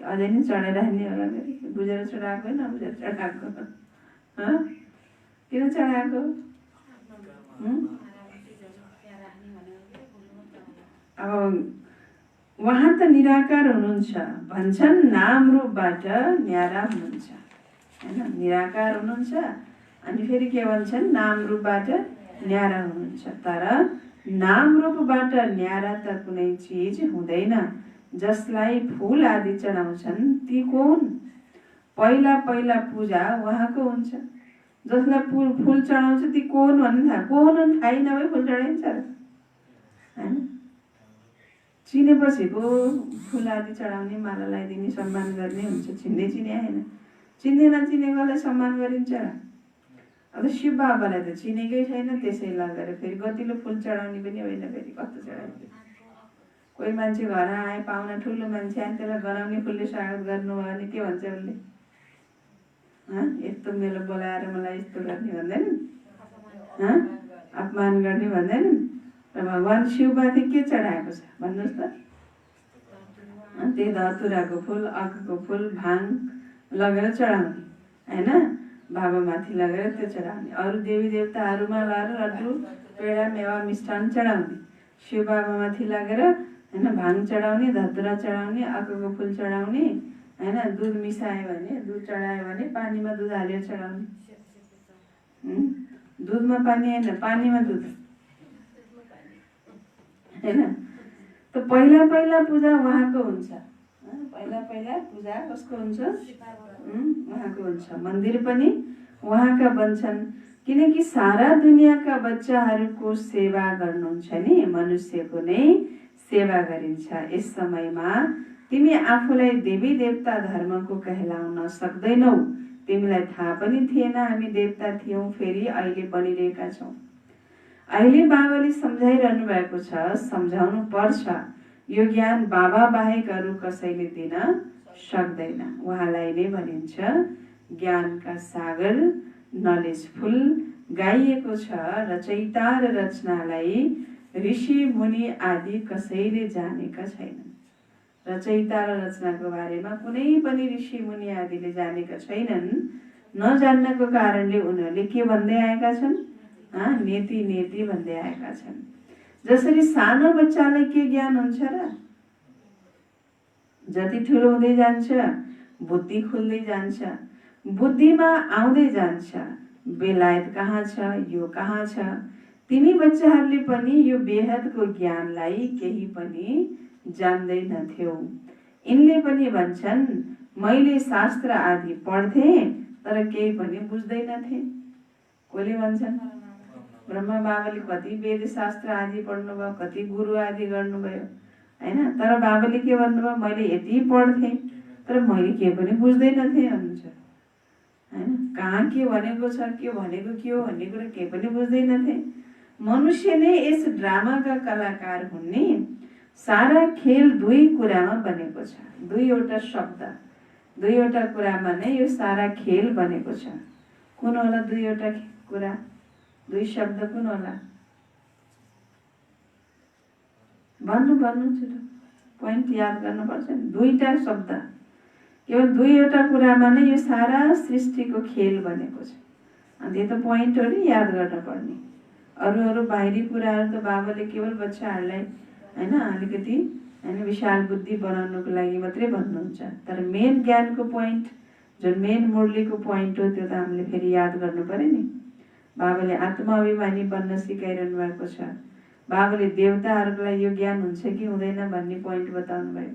अझै नै चढाइराख्ने होला, बुझेर चढाएको होइन बुझेर चढाएको किन चढाएको। अब उहाँ त निराकार हुनुहुन्छ भन्छन्, नाम रूपबाट न्यारा हुनुहुन्छ होइन। निराकार हुनुहुन्छ अनि फेरि के भन्छन् नाम रूपबाट न्यारा हुनुहुन्छ। तर नाम रूपबाट न्यारा त कुनै चिज हुँदैन। जसलाई फूल आदि चढाउँछन् ती को हुन्। पहिला पहिला पूजा उहाँको हुन्छ। जसलाई फूल चढाउँछ ती को हुन् भन्ने थाहा, को हुन् थाहै नभए फूल चढाइन्छ र होइन। चिनेपछि पो फूल आदि चढाउने, माला लगाइदिने, सम्मान गर्ने हुन्छ। चिन्दै चिने होइन, चिन्दै नचिनेकोलाई सम्मान गरिन्छ र। अब शिव बाबालाई त चिनेकै छैन, त्यसै लगेर फेरि गतिलो फूल चढाउने पनि होइन। फेरि कस्तो चढाइन्छ, कोही मान्छे घर आए पाहुना ठुलो मान्छे आए त्यसलाई गनाउने फुलले स्वागत गर्नुभयो भने के भन्छ उसले, यस्तो मेलो बोलाएर मलाई यस्तो गर्ने भन्दैन, अपमान गर्ने भन्दैन। र भगवान् शिवमाथि के चढाएको छ भन्नुहोस् त। त्यही धतुराको फुल अकको फुल भाङ लगेर चढाउने होइन, बाबामाथि लगेर त्यो चढाउने। अरू देवी देवताहरूमा लगेर लड्डु पेडा मेवा मिष्टान चढाउने, शिव बाबामाथि लगेर होइन भाङ चढाउने, धतुरा चढाउने, अकको फुल चढाउने होइन। दुध मिसायो भने, दुध चढायो भने पानीमा दुध हालेर चढाउने। दुधमा पानी होइन, पानीमा दुध होइन। त पहिला पहिला पूजा उहाँको हुन्छ। पहिला पहिला पूजा कसको हुन्छ, उहाँको हुन्छ। मन्दिर पनि उहाँका बन्छन्, किनकि सारा दुनियाँका बच्चाहरूको सेवा गर्नुहुन्छ नि, मनुष्यको नै सेवा गरिन्छ। यस समयमा तिमी आफूलाई देवी देवता धर्मको कहलाउन सक्दैनौ। तिमीलाई थाहा पनि थिएन हामी देवता थियौँ, फेरि अहिले बनिरहेका छौँ। अहिले बाबाले सम्झाइरहनु भएको छ, सम्झाउनु पर्छ। यो ज्ञान बाबा बाहेक अरू कसैले दिन सक्दैन। उहाँलाई नै भनिन्छ ज्ञानका सागर, नलेजफुल। गाइएको छ रचयिता र रचनालाई ऋषि मुनि आदि कसैले जानेका छैनन्। रचयिता र रचनाको बारेमा कुनै पनि ऋषि मुनि आदिले जानेका छैनन्। नजान्नको कारणले उनीहरूले के भन्दै आएका छन्, नेति नेति भन्दै आएका छन्। जसरी सानो बच्चालाई के ज्ञान हुन्छ र, जति ठुलो हुँदै जान्छ बुद्धि खुल्दै जान्छ, बुद्धिमा आउँदै जान्छ, बेलायत कहाँ छ, यो कहाँ छ। तिमी बच्चाहरूले पनि यो बेहदको ज्ञानलाई केही पनि जान्दैनथ्यौ। यिनले पनि भन्छन्, मैले शास्त्र आदि पढ्थे तर केही पनि बुझ्दैनथे। कसले भन्छन्? ब्रह्मा बाबाले कति वेद शास्त्र आदि पढ्नुभयो, कति गुरु आदि गर्नुभयो हैन, तर बाबाले के भन्नुभयो, मैले यति पढ्थे तर मैले केही पनि बुझ्दैनथे भन्नुहुन्छ हैन। कहाँ के भनेको छ, के भनेको के हो भन्ने कुरा केही पनि बुझ्दैनथे। मनुष्य नै यस ड्रामाका कलाकार हुन् नि। सारा खेल दुई कुरामा बनेको छ। दुईवटा शब्द, दुईवटा कुरामा नै यो सारा खेल बनेको छ। कुन होला दुईवटा कुरा, दुई शब्द कुन होला? भन्नु छिटो, पोइन्ट याद गर्नुपर्छ नि। दुईटा शब्द, केवल दुईवटा कुरामा नै यो सारा सृष्टिको खेल बनेको छ। अनि यो त पोइन्ट हो नि, याद गर्नुपर्ने। अरू बाहिरी कुराहरू त बाबाले केवल बच्चाहरूलाई हैन अलिकति हैन विशाल बुद्धि बनाउनुको लागि मात्रै भन्नुहुन्छ। तर मेन ज्ञानको पोइन्ट, जुन मेन मुरलीको पोइन्ट हो, त्यो त हामीले फेरि याद गर्नु पर्यो नि। बाबाले आत्माभिमानी बन्न सिकाइरहनु भएको छ। बाबाले देवताहरूको लागि यो ज्ञान हुन्छ कि हुँदैन भन्ने पोइन्ट बताउनु भयो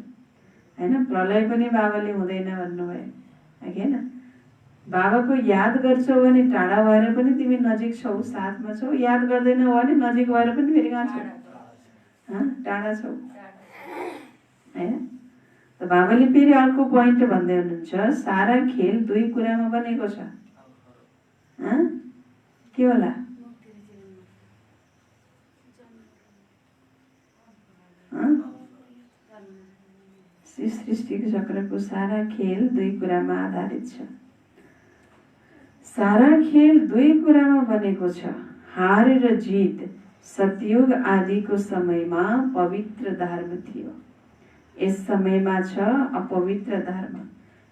हैन। प्रलय पनि बाबाले हुँदैन भन्नुभयो हैन। बाबाको याद गर्छौ भने टाढा भएर पनि तिमी नजिक छौ, साथमा छौ। याद गर्दैनौ भने नजिक भएर पनि फेरि कहाँ छौ, टाढा छौ हैन। त बाबाले फेरि अर्को पोइन्ट भन्दै हुनुहुन्छ, सारा खेल दुई कुरामा बनेको छ। के होला? सृष्टिको चक्रको सारा खेल दुई कुरामा आधारित छ। सारा खेल दुई कुरामा बनेको छ। हार र जित सतयुग आदिको समयमा पवित्र धर्म थियो, यस समयमा छ अपवित्र धर्म।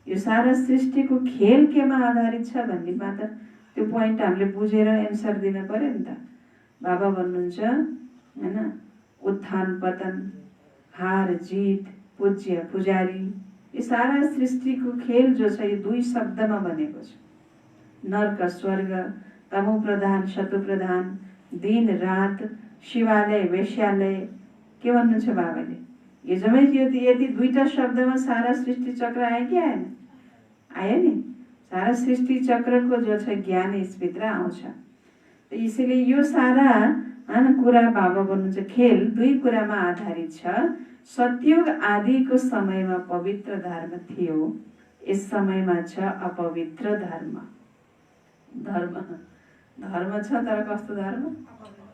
यो सारा सृष्टिको खेल केमा आधारित छ भन्नेमा त त्यो पोइन्ट हामीले बुझेर एन्सर दिन पर्यो नि त। बाबा भन्नुहुन्छ हैन, उत्थान पतन, हार जित, पूज्य पुजारी, यो सारा सृष्टिको खेल जो छ यो दुई शब्दमा बनेको छ। नर्क स्वर्ग, तमो प्रधान शतु प्रधान, दिन रात, शिवालय वेश्यालय, के भन्नुहुन्छ बाबाले? यो जम्मै यति दुईटा शब्दमा सारा सृष्टि चक्र आयो कि आएन? आयो नि। सारा सृष्टि चक्रको जो छ ज्ञान यसभित्र आउँछ। यसैले यो सारा कुरा बाबा भन्नुहुन्छ खेल दुई कुरामा आधारित छ। सतयुग आदिको समयमा पवित्र धर्म थियो, यस समयमा छ अपवित्र धर्म। धर्म छ तर कस्तो धर्म?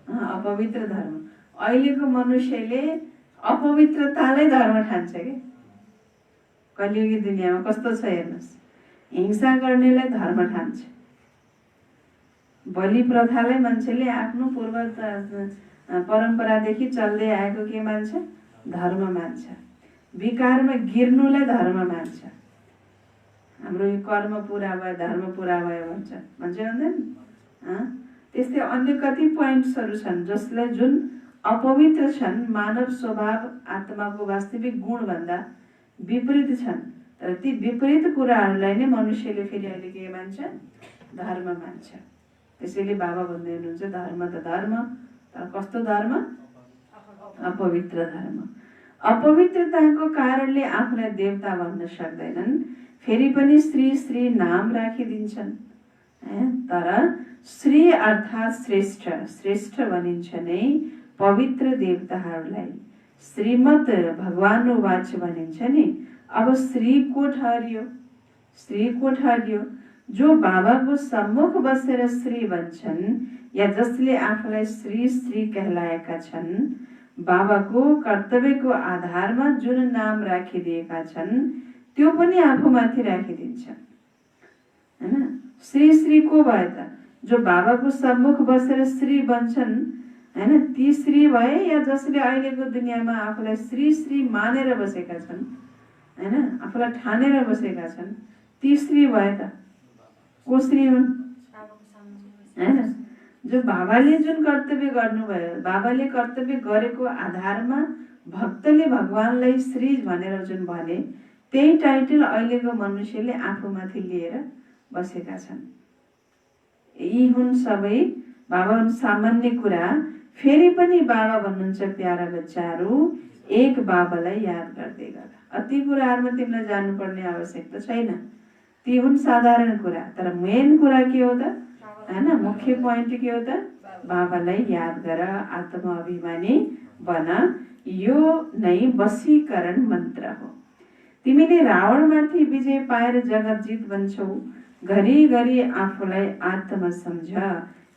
अपवित्र धर्म। अहिलेको मनुष्यले अपवित्रतालाई धर्म ठान्छ के। कलियुगी दुनियाँमा कस्तो छ हेर्नुहोस्, हिंसा गर्नेलाई धर्म ठान्छ, बलि प्रथालाई मान्छेले आफ्नो पूर्व परम्परादेखि चल्दै आएको के मान्छ? धर्म मान्छ। विकारमा गिर्नुलाई धर्म मान्छ। हाम्रो यो कर्म पुरा भयो, धर्म पुरा भयो भन्छ भन्दैन? त्यस्तै अन्य कति पोइन्ट्सहरू छन् जसलाई जुन अपवित्र छन्, मानव स्वभाव आत्माको वास्तविक गुणभन्दा विपरीत छन्। तर ती विपरीत कुराहरूलाई नै मनुष्यले फेरि अहिले के मान्छ? धर्म मान्छ। त्यसैले बाबा भन्दै हुनुहुन्छ धर्म त धर्म, तर कस्तो धर्म? अपवित्र धर्म। अपवित्रताको कारणले आफूलाई देवता भन्न सक्दैनन्, फेरि पनि श्री श्री नाम राखिदिन्छन्। तर श्री अर्थात् श्रेष्ठ, श्रेष्ठ भनिन्छ नै पवित्र देवताहरूलाई। श्रीमद् भगवानुवाच भनिन्छ नि। अब श्री को ठहरियो? श्री को ठहरियो? जो बाबाको सम्मुख बसेर श्री भन्छन् या जसले आफूलाई श्री श्री कहलाएका छन्, बाबाको कर्तव्यको आधारमा जुन नाम राखिदिएका छन् त्यो पनि आफूमाथि राखिदिन्छ हैन। श्री श्री को भए त? जो बाबाको सम्मुख बसेर श्री बन्छन् हैन, ती श्री भए या जसले अहिलेको दुनियाँमा आफूलाई श्री श्री मानेर बसेका छन् हैन, आफूलाई ठानेर बसेका छन्, ती श्री भए त? को श्री हुन् हैन? जो बाबाले जुन कर्तव्य गर्नुभयो, बाबाले कर्तव्य गरेको आधारमा भक्तले भगवानलाई श्री भनेर जुन भने, त्यही टाइटल अहिलेको मनुष्यले आफूमाथि लिएर बसेका छन्। यी हुन् सबै बाबा हुन् सामान्य कुरा। फेरि पनि बाबा भन्नुहुन्छ प्यारा बच्चाहरू एक बाबालाई याद गर्दै गर। अति कुराहरूमा तिमीलाई जानुपर्ने आवश्यकता छैन, ती हुन् साधारण कुरा। तर मेन कुरा के हो त हैन, मुख्य पोइन्ट के हो त बाबालाई याद गर, आत्मा अभिमानी बन। यो नै वशीकरण मन्त्र हो। तिमीले रावणमाथि विजय पाएर जगत जित बन्छौ। घरिघरि आफूलाई आत्मा सम्झ।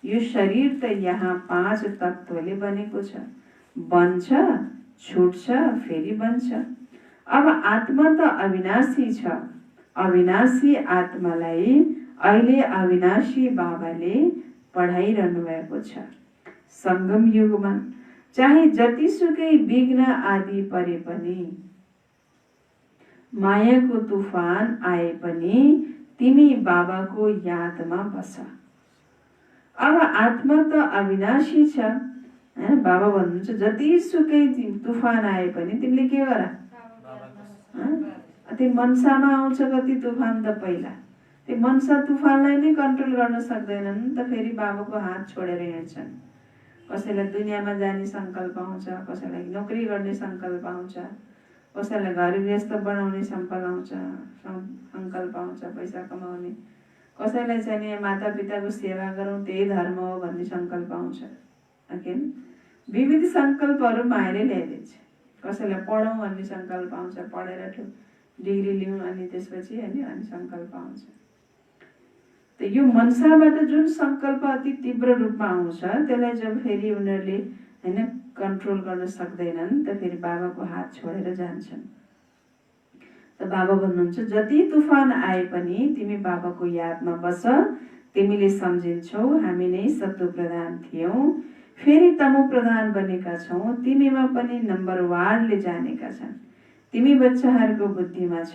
यो शरीर त यहाँ 5 तत्त्वले बनेको छ, बन्छ, छुट्छ, फेरि बन्छ। अब आत्मा त अविनाशी छ। अविनाशी आत्मालाई अहिले अविनाशी बाबाले पढाइरहनु भएको छ। सङ्गम युगमा चाहे जतिसुकै विघ्न आदि परे पनि, मायाको तुफान आए पनि तिमी बाबाको यादमा बस। अब आत्मा त अविनाशी छ हैन। बाबा भन्नुहुन्छ जतिसुकै तुफान आए पनि तिमीले के गर, त्यो मनसामा आउँछ कति तुफान त पहिला, त्यो मनसा तुफानलाई नै कन्ट्रोल गर्न सक्दैनन् त फेरि बाबाको हात छोडेर हिँड्छन्। कसैलाई दुनियाँमा जाने सङ्कल्प आउँछ, कसैलाई नोकरी गर्ने सङ्कल्प आउँछ, कसैलाई घर गृहस्थ बनाउने सङ्कल्प आउँछ, पैसा कमाउने, कसैलाई चाहिँ माता पिताको सेवा गरौँ त्यही धर्म हो भन्ने सङ्कल्प आउँछ। विविध सङ्कल्पहरू मायाले ल्याइदिन्छ। कसैलाई पढौँ भन्ने सङ्कल्प आउँछ, पढेर डिग्री लिउँ अनि त्यसपछि अनि सङ्कल्प आउँछ। त यो मनसाबाट जुन सङ्कल्प अति तीव्र रूपमा आउँछ त्यसलाई जब फेरि उनीहरूले हैन कन्ट्रोल गर्न सक्दैनन् त फेरि बाबाको हात छोडेर जान्छन्। त बाबा भन्नुहुन्छ जति तुफान आए पनि तिमी बाबाको यादमा बस। तिमीले सम्झिन्छौ हामी नै सत्व प्रधान थियौँ, फेरि तमो प्रधान बनेका छौँ। तिमीमा पनि नम्बर वारले जानेका छन्। तिमी बच्चाहरूको बुद्धिमा छ,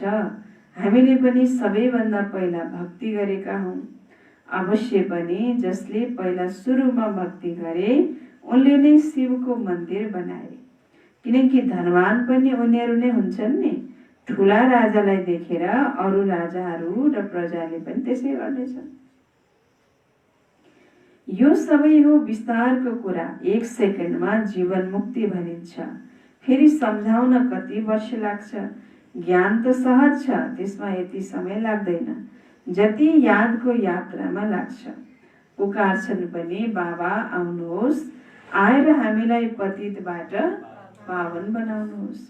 हामीले पनि सबैभन्दा पहिला भक्ति गरेका हौँ। अवश्य पनि जसले पहिला सुरुमा भक्ति गरे उनले नै शिवको मन्दिर बनाए, किनकि धनवान पनि उनीहरू नै हुन्छन् नि। ठुला राजालाई देखेर अरू राजाहरू र प्रजाले पनि त्यसै गर्नेछन्। यो सबै हो विस्तारको कुरा। 1 सेकेन्डमा जीवन मुक्ति भनिन्छ। फेरि सम्झाउन कति वर्ष लाग्छ? ज्ञान त सहज छ, त्यसमा यति समय लाग्दैन जति यादको यात्रामा लाग्छ। पुकार्छन् पनि बाबा आउनुहोस्, आएर हामीलाई पतितबाट पावन बनाउनुहोस्।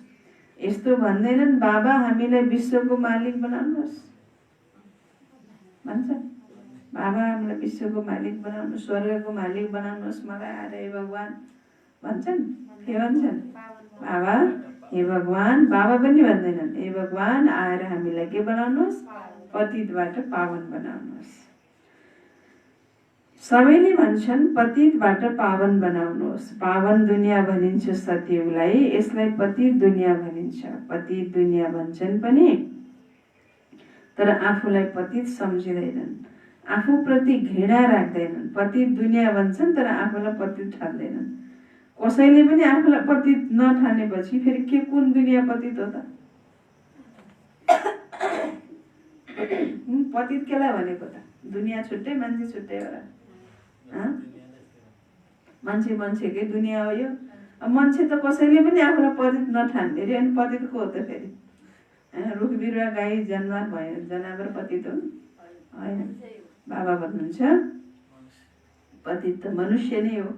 यस्तो भन्दैनन् बाबा हामीलाई विश्वको मालिक बनाउनुहोस् भन्छन्। बाबा हामीलाई विश्वको मालिक बनाउनुहोस्, स्वर्गको मालिक बनाउनुहोस् मलाई आएर हे भगवान भन्छन्। के भन्छन्? बाबा हे भगवान। बाबा पनि भन्दैनन् हे भगवान आएर हामीलाई के बनाउनुहोस्? पतितबाट पावन बनाउनुहोस्। सबैले भन्छन् पतितबाट पावन बनाउनुहोस्। पावन दुनियाँ भनिन्छ सत्ययुगलाई, यसलाई पतित दुनियाँ भनिन्छ। पतित दुनियाँ भन्छन् पनि तर आफूलाई पतित सम्झिँदैनन्, आफूप्रति घृणा राख्दैनन्। पतित दुनियाँ भन्छन् तर आफूलाई पतित ठान्दैनन्। कसैले पनि आफूलाई पतित नठानेपछि फेरि के कुन दुनियाँ पतित हो त? पतित केलाई भनेको त? दुनियाँ छुट्टै मान्छे छुट्टै होला। मान्छे मान्छेकै दुनियाँ हो यो। अब मान्छे त कसैले पनि आफूलाई पतित नठान्ने रे, अनि पतित को हो त फेरि? रुख बिरुवा गाई जनावर भयो, जनावर पतित हुन्? होइन। बाबा भन्नुहुन्छ पतित त मनुष्य नै हो।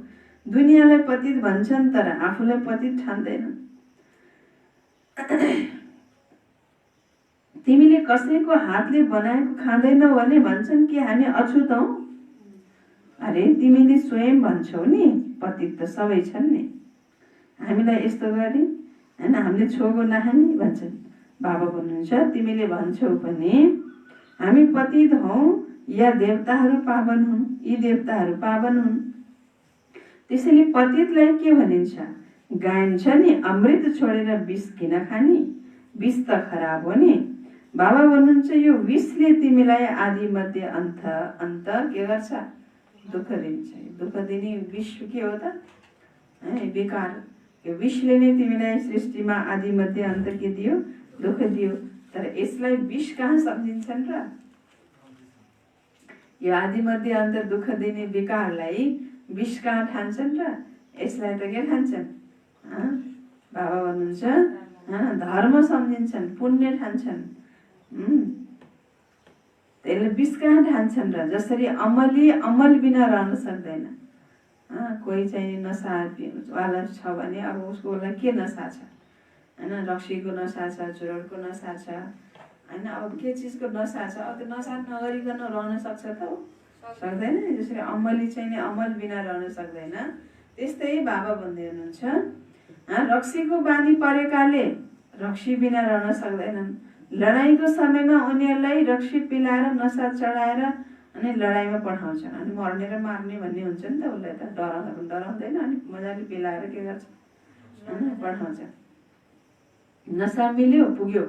दुनियाँलाई पतित भन्छन् तर आफूलाई पतित ठान्दैनन्। तिमीले कसैको हातले बनाएको खाँदैनौ भने भन्छन् कि हामी अछुत हौ। अरे तिमीले स्वयं भन्छौ नि पतित त सबै छन् नि, हामीलाई यस्तो गर्ने हैन, हामीले छोगो नखाने भन्छन्। बाबा भन्नुहुन्छ तिमीले भन्छौ पनि हामी पतित हौ या देवताहरू पावन हुन्, यी देवताहरू पावन हुन्। त्यसैले पतितलाई के भनिन्छ? गाइन्छ नि अमृत छोडेर विष किन खाने? विष त खराब हो नि। बाबा भन्नुहुन्छ यो विषले तिमीलाई आदि मध्य अन्त के गर्छ? दुःख दिन्छ। दुःख दिने विष के हो त? विकार। यो विषले नै तिमीलाई सृष्टिमा आदि मध्य अन्त के दियो? दुःख दियो। तर यसलाई विष कहाँ सम्झिन्छन् र? यो आदिमध्ये अन्त दुःख दिने विकारलाई विष कहाँ ठान्छन् र यसलाई त के ठान्छन्? बाबा भन्नुहुन्छ धर्म सम्झिन्छन्, पुण्य ठान्छन्। त्यसले विष कहाँ ठान्छन् र जसरी अमली अमल बिना रहन सक्दैन। कोही चाहिँ नसा वाला छ भने अब उसकोलाई के नसा छ होइन? रक्सीको नसा छ, चुरोटको नसा छ होइन? अब के चिजको नसा छ? अब त्यो नसा नगरिकन रहन सक्छ त? सक्दैन नि। जसरी अमली चाहिँ नि अमल बिना रहन सक्दैन, त्यस्तै बाबा भन्दै हुनुहुन्छ रक्सीको बानी परेकाले रक्सी बिना रहन सक्दैनन्। लडाइँको समयमा उनीहरूलाई रक्सी पिलाएर नसा चढाएर अनि लडाइँमा पठाउँछन्। अनि मर्ने र मार्ने भन्ने हुन्छ नि त, उसलाई त डराउँदा पनि डराउँदैन, अनि मजाले पिलाएर के गर्छ पठाउँछ। नसा मिल्यो पुग्यो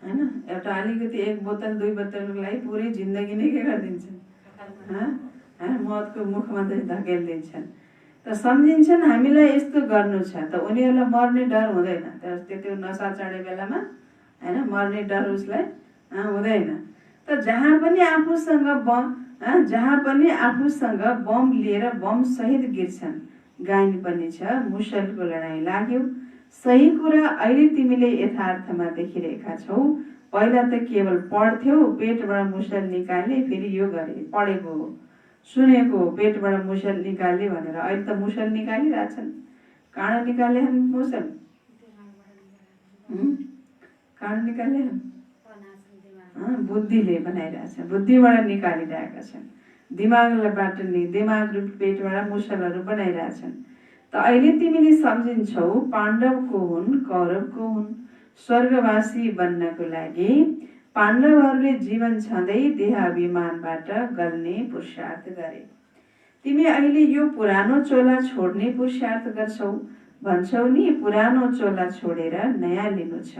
होइन? एउटा अलिकति 1 बोतल 2 बोतलको लागि पुरै जिन्दगी नै के गरिदिन्छन्? मौतको मुखमा चाहिँ धकेलिदिन्छन्। त सम्झिन्छन् हामीलाई यस्तो गर्नु छ, त उनीहरूलाई मर्ने डर हुँदैन। त्यो नसा चढे बेलामा होइन मर्ने डर उसलाई हुँदैन। त जहाँ पनि आफूसँग बम लिएर बम सहित गिर्छन्। गायन पनि छ मुसलको लडाइँ लाग्यो। सही कुरा अहिले तिमीले यथार्थमा देखिरहेका छौ। पहिला त केवल पढ्थ्यौ, पेटबाट मुसल निकाले, फेरि यो गरे, पढेको हो सुनेको हो, पेटबाट मुसल निकाले भनेर अहिले त मुसल निकालिरहेछन्। काँडा निकाले मुसल काँडा निकाले बुद्धिले बनाइरहेछ, बुद्धिबाट निकालिरहेका छन्। दिमागबाट नि दिमाग रूप पेटबाट मुसलहरू बनाइरहेछन्। त अहिले तिमीले सम्झिन्छौ पाण्डव को हुन्, कौरव को हुन्। स्वर्गवासी बन्नको लागि पाण्डवहरूले जीवन छँदै देह अभिमानबाट गल्ने पुरुषार्थ गरे। तिमी अहिले यो पुरानो चोला छोड्ने पुरुषार्थ गर्छौ। भन्छौ नि पुरानो चोला छोडेर नयाँ लिनु छ।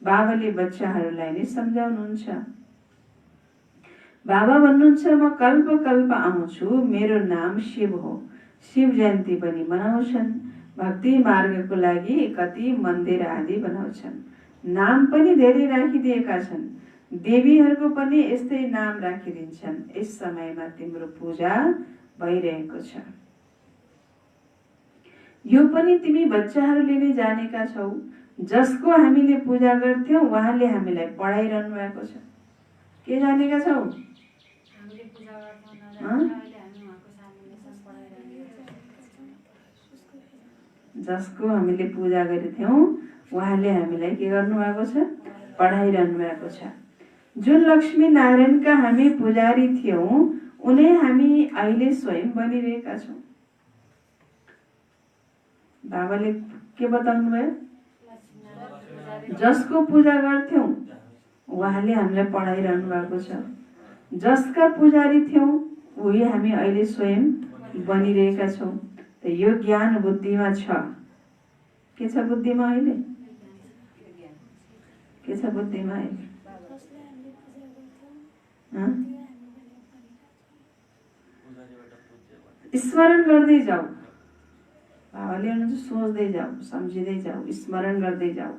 बाबाले बच्चाहरूलाई नै सम्झाउनुहुन्छ। बाबा भन्नुहुन्छ म कल्प कल्प आउँछु, मेरो नाम शिव हो। शिव जयन्ती पनि मनाउँछन्। भक्ति मार्गको लागि कति मन्दिर आदि बनाउँछन्। नाम पनि धेरै राखिदिएका छन्। देवीहरूको पनि यस्तै नाम राखिदिन्छन्। यस समयमा तिम्रो पूजा भइरहेको छ। यो पनि तिमी बच्चाहरूले नै जानेका छौ। जसको हामीले पूजा गर्थ्यौं उहाँले हामीलाई पढाइरहनु भएको छ। के जानेका छौ? जसको हामीले पूजा गरेथ्यौं उहाँले हामीलाई के गर्नु भएको छ? पढाइरहनु भएको छ। जुन लक्ष्मी नारायणका हामी पुजारी थियौं उनै हामी अहिले स्वयं बनिरहेका छौं। बाबाले के बताउनु भयो? जसको पूजा गर्थ्यौं उहाँले हामीलाई पढाइरहनु भएको छ। जसका पुजारी थियौं उही हामी अहिले स्वयं बनिरहेका छौं। त यो ज्ञान बुद्धिमा छ। के छ बुद्धिमा अहिले? के छ बुद्धिमा अहिले? स्मरण गर्दै जाऊ। बाबाले भन्नुहुन्छ सोच्दै जाऊ, सम्झिँदै जाऊ, स्मरण गर्दै जाऊ।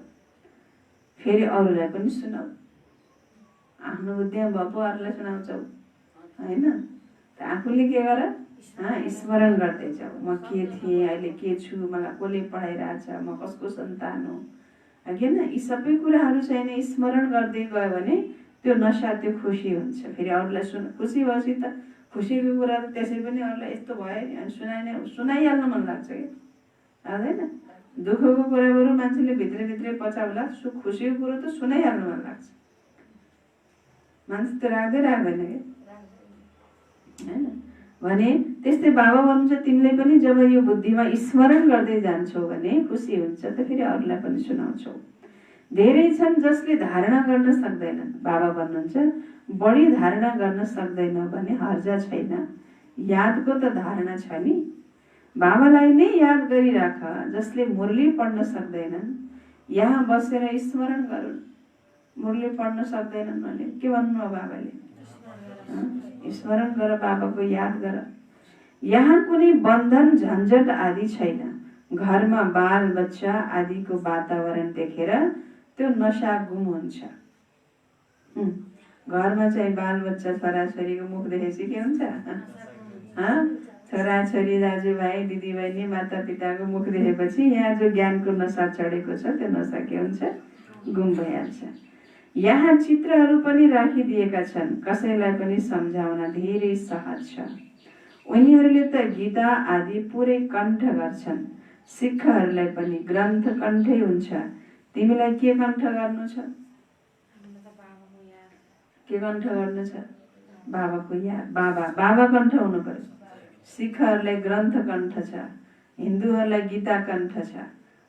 फेरि अरूलाई पनि सुनाऊ। आफ्नो बुद्धिमा भएको अरूलाई सुनाउँछौ होइन? त आफूले के गर? स्मरण गर्दै जाऊ। म के थिएँ, अहिले के छु, मलाई कसले पढाइरहेछ, म कसको सन्तान हो, होइन? यी सबै कुराहरू चाहिँ नि स्मरण गर्दै गयो भने त्यो नसा त्यो खुसी हुन्छ। फेरि अरूलाई खुसी भएपछि त खुसीको कुरा त त्यसै पनि अरूलाई यस्तो भयो नि अनि सुनाइहाल्न मन लाग्छ कि लाग्दैन? दुःखको कुरा बरु मान्छेले भित्र भित्रै पचाउला, खुसीको कुरो त सुनाइहाल्नु मन लाग्छ। मान्छे त राख्दैन कि होइन? भने त्यस्तै बाबा भन्नुहुन्छ तिमीले पनि जब यो बुद्धिमा स्मरण गर्दै जान्छौ भने खुसी हुन्छ, त फेरि अरूलाई पनि सुनाउँछौ। धेरै छन् जसले धारणा गर्न सक्दैनन्। बाबा भन्नुहुन्छ बढी धारणा गर्न सक्दैन भने हर्जा छैन। यादको त धारणा छ नि। बाबालाई नै याद गरिराख। जसले मुरली पढ्न सक्दैनन् यहाँ बसेर स्मरण गरून्। मुरली पढ्न सक्दैनन् भने के भन्नुभयो बाबाले? स्मरण गर, बाबाको याद गर। यहाँ कुनै बन्धन झन्झट आदि छैन। घरमा बाल बच्चा आदिको वातावरण देखेर त्यो नशा गुम हुन्छ। घरमा चाहिँ बालबच्चा छोराछोरीको मुख देखेपछि के हुन्छ? छोराछोरी दाजुभाइ दिदीबहिनी मातापिताको मुख देखेपछि यहाँ जो ज्ञानको नसा चढेको छ त्यो नसा के हुन्छ? गुम भइहाल्छ। यहाँ चित्रहरू पनि राखिदिएका छन्, कसैलाई पनि सम्झाउन धेरै सहज छ। उनीहरूले त गीता आदि पुरै कण्ठ गर्छन्। सिखहरूलाई पनि ग्रन्थ कण्ठै हुन्छ। तिमीलाई के कण्ठ गर्नु छ? के कण्ठ गर्नु छ? बाबाको याद। बाबा कण्ठ हुनु पर्यो। सिखहरूलाई ग्रन्थ कण्ठ छ, हिन्दूहरूलाई गीता कण्ठ छ,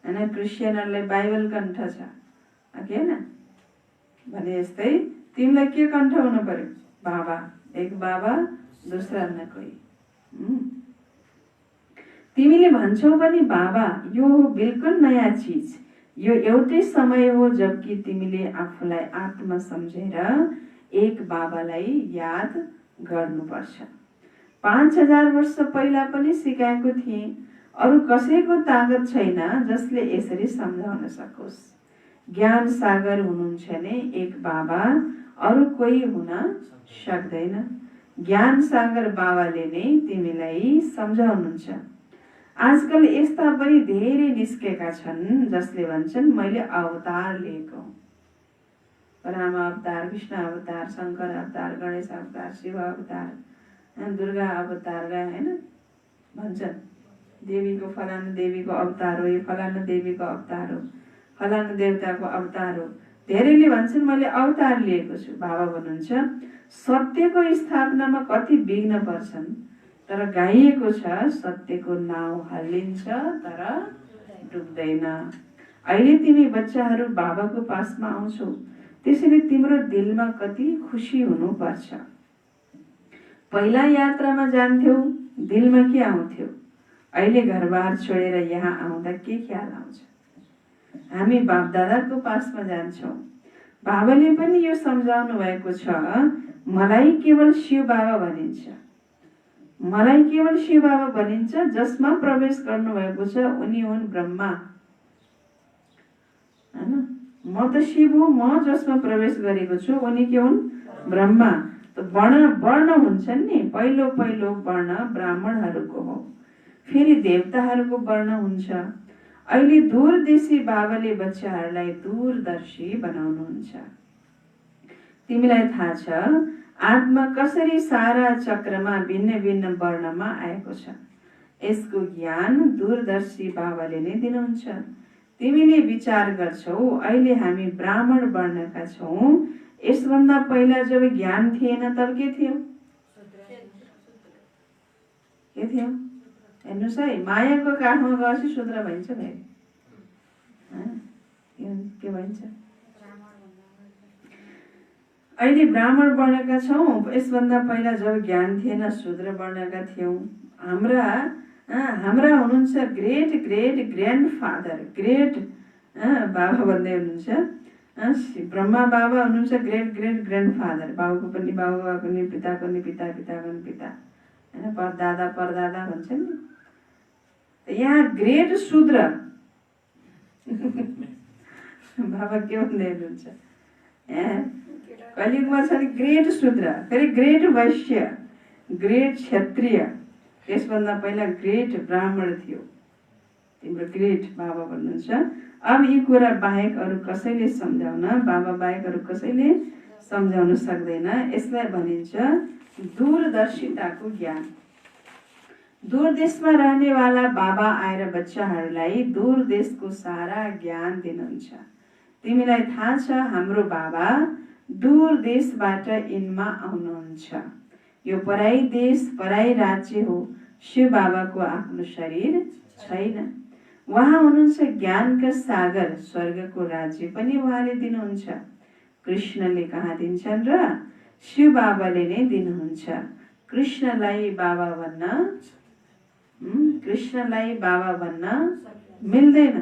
होइन, क्रिस्चियनहरूलाई बाइबल कण्ठ छ, होइन भने जस्तै तिमीलाई के कण्ठ हुनु पर्यो? बाबा। एक बाबा, दोस्रा न कोही। तिमीले भन्छौ पनि बाबा यो हो बिल्कुल नयाँ चिज, यो एउटै समय हो जबकि तिमीले आफूलाई आत्मा सम्झेर एक बाबालाई याद गर्नुपर्छ। 5000 वर्ष पहिला पनि सिकाएको थिएँ। अरू कसैको तागत छैन जसले यसरी सम्झाउन सकोस्। ज्ञान सागर हुनुहुन्छ नै एक बाबा, अरू कोही हुन सक्दैन। ज्ञान सागर बाबाले नै तिमीलाई सम्झाउनुहुन्छ। आजकल यस्ता पनि धेरै निस्केका छन् जसले भन्छन् मैले अवतार लिएको। राम अवतार, कृष्ण अवतार, शङ्कर अवतार, गणेश अवतार, शिव अवतार, दुर्गा अवतार, होइन भन्छन्। देवीको फलाना देवीको अवतार हो, यो फलाना देवीको अवतार हो, फलाना देवताको अवतार हो। धेरैले भन्छन् मैले अवतार लिएको छु। बाबा भन्नुहुन्छ सत्यको स्थापनामा कति विघ्न पर्छन्, तर गाइएको छ सत्यको नाउँ हल्लिन्छ तर डुब्दैन। अहिले तिमी बच्चाहरू बाबाको पासमा आउँछौ, त्यसैले तिम्रो दिलमा कति खुसी हुनुपर्छ। पहिला यात्रामा जान्थ्यौ, दिलमा के आउँथ्यो? अहिले घरबार छोडेर यहाँ आउँदा के ख्याल आउँछ? हामी बापदादाको पासमा जान्छौँ। बाबाले पनि यो सम्झाउनु भएको छ, मलाई केवल शिव बाबा भनिन्छ। मलाई केवल शिव बाबा भनिन्छ। जसमा प्रवेश गर्नुभएको छ उनी हुन् ब्रह्मा, होइन। म त शिव हुँ, म जसमा प्रवेश गरेको छु उनी के हुन्? ब्रह्मा। वर्ण हुन्छन् नि, पहिलो वर्ण ब्राह्मणहरूको हो, फेरि देवताहरूको वर्ण हुन्छ। अहिले दूरदेशी बाबाले बच्चाहरूलाई दूरदर्शी बनाउनुहुन्छ। तिमीलाई थाहा छ आत्मा कसरी सारा चक्रमा भिन्न भिन्न वर्णमा आएको छ? यसको ज्ञान दूरदर्शी बाबाले नै दिनुहुन्छ। तिमीले विचार गर्छौ अहिले हामी ब्राह्मण वर्णका छौँ। यसभन्दा पहिला जब ज्ञान थिएन तब के थियो? के थियो? हेर्नुहोस् है, मायाको काखमा गएपछि शूद्र भइन्छ फेरि, के भइन्छ? अहिले ब्राह्मण वर्णका छौँ। यसभन्दा पहिला जब ज्ञान थिएन शूद्र वर्णका थियौँ। हाम्रा हुनुहुन्छ ग्रेट ग्रेट ग्रान्डफादर, ग्रेट बाबा भन्दै हुनुहुन्छ। ब्रह्मा बाबा हुनुहुन्छ ग्रेट ग्रेट ग्रान्डफादर। बाबुको पनि बाबुको नि पिताको नि पिता पिताको नि पिता, होइन, परदादा परदादा भन्छन् नि। यहाँ ग्रेट शूद्र बाबा के भन्दै हुनुहुन्छ? कलियुगमा छ नि ग्रेट शूद्र, फेरि ग्रेट वैश्य, ग्रेट क्षत्रिय, त्यसभन्दा पहिला ग्रेट ब्राह्मण थियो। तिम्रो ग्रेट बाबा भन्नुहुन्छ। अब यी कुरा बाहेक अरू कसैले सम्झाउन, बाबा बाहेक अरू कसैले सम्झाउन सक्दैन। यसलाई भनिन्छ दूरदर्शिताको ज्ञान। दूर देशमा रहनेवाला बाबा आएर बच्चाहरूलाई दूर देशको सारा ज्ञान दिनुहुन्छ। तिमीलाई थाहा छ हाम्रो बाबा दूर देशबाट यिनमा आउनुहुन्छ। यो पराई देश पराई राज्य हो। शिव बाबाको आफ्नो शरीर छैन। उहाँ हुनुहुन्छ ज्ञानका सागर। स्वर्गको राज्य पनि उहाँले दिनुहुन्छ। कृष्णले कहाँ दिन्छन् र? शिव बाबाले नै दिनुहुन्छ। कृष्णलाई बाबा भन्न मिल्दैन।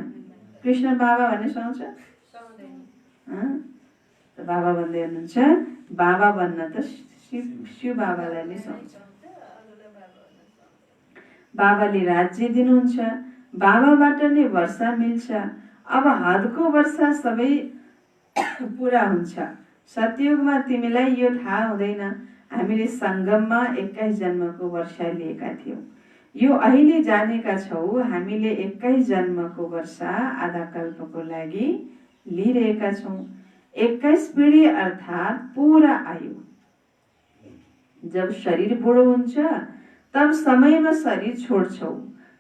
कृष्ण बाबा भन्ने सुहाउँछ? बाबा भन्दै हुनुहुन्छ बाबा भन्न त शिव बाबालाई नै सुहाउँछ। बाबाले राज्य दिनुहुन्छ। बाबाबाट नै वर्षा मिल्छ। अब हदको वर्षा सबै पुरा हुन्छ। सतयुगमा तिमीलाई यो थाहा हुँदैन, हामीले सङ्गममा 21 जन्मको वर्षा लिएका थियौँ। यो अहिले जानेका छौँ, हामीले 21 जन्मको वर्षा आधा कल्पको लागि लिइरहेका छौँ। 21 पीढी अर्थात् पूरा आयु। जब शरीर बुढो हुन्छ तब समयमा शरीर छोड्छौ।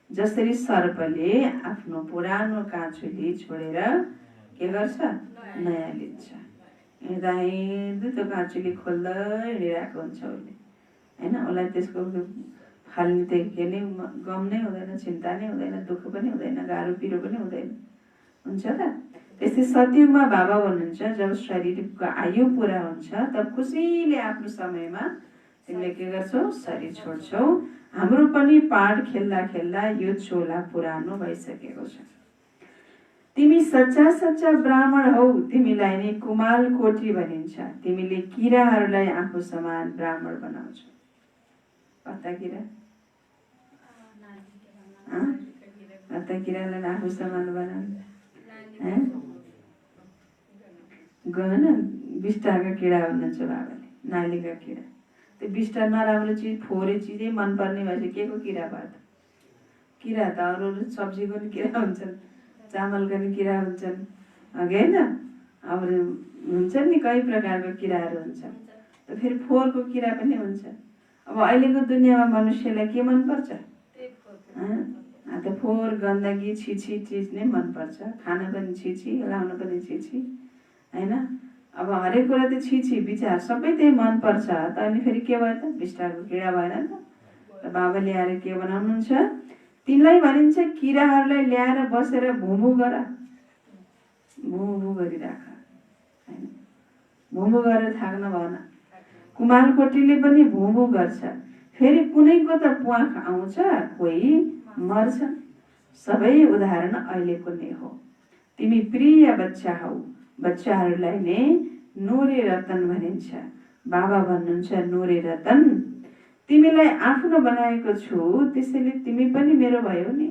जसरी सर्पले आफ्नो पुरानो काँचुली छोडेर के गर्छ, नयाँ लिन्छ। हिँड्दा हिँड्दै त्यो काँचुली खोल्दै हिँडिरहेको हुन्छ उसले, होइन। उसलाई त्यसको फाल्ने त के नै गम नै हुँदैन, चिन्ता नै हुँदैन, दुःख पनि हुँदैन, गाह्रो पिरो पनि हुँदैन, हुन्छ त। त्यस्तै सतयुगमा बाबा भन्नुहुन्छ, जब शरीरको आयु पुरा हुन्छ तब खुसीले आफ्नो समयमा तिमीले के गर्छौ, शरीर छोड्छौ। हाम्रो पनि पाठ खेल्दा खेल्दा यो चोला पुरानो भइसकेको छ। तिमी सच्चा सच्चा ब्राह्मण हौ, तिमीलाई नै कुमाल कोटी भनिन्छ। तिमीले किराहरूलाई आफू समान ब्राह्मण बनाउँछौ। कता किरा, कता किरालाई आफू समान बनाउँछ, गएन। बिस्टाका किरा हुनुहुन्छ बाबाले, नालीका किरा। त्यो बिस्टा नराम्रो चिज, फोहोरे चिजै मनपर्ने भएपछि के को किरा भयो त? किरा त अरू अरू सब्जीको नि किरा हुन्छन्, चामलका नि किरा हुन्छन्, अघि होइन। अब हुन्छ नि कई प्रकारको किराहरू हुन्छन्। त फेरि फोहोरको किरा पनि हुन्छ। अब अहिलेको दुनियाँमा मनुष्यलाई के मनपर्छ? त फोहोर, गन्दगी, छिछि चिज नै मनपर्छ। खान पनि छिछि, लाउन पनि छिछि, होइन। अब हरेक कुरा त छिछि विचार सबै त्यही मनपर्छ। त अनि फेरि के भयो त? बिस्टाको किरा भएन नि त। बाबाले आएर के बनाउनुहुन्छ? तिमीलाई भनिन्छ किराहरूलाई ल्याएर बसेर भुभु गर, भुभु गरिराख, होइन। भुभु गरेर थाक्न भएन। कुमालकोटीले पनि भुभु गर्छ। फेरि कुनैको त प्वाख आउँछ, कोही मर्छन्। सबै उदाहरण अहिलेको नै हो। तिमी प्रिय बच्चा हौ, बच्चाहरूलाई नै नुरे रतन भनिन्छ। बाबा भन्नुहुन्छ, नुरे रतन तिमीलाई आफ्नो बनाएको छु, त्यसैले तिमी पनि मेरो भयो नि।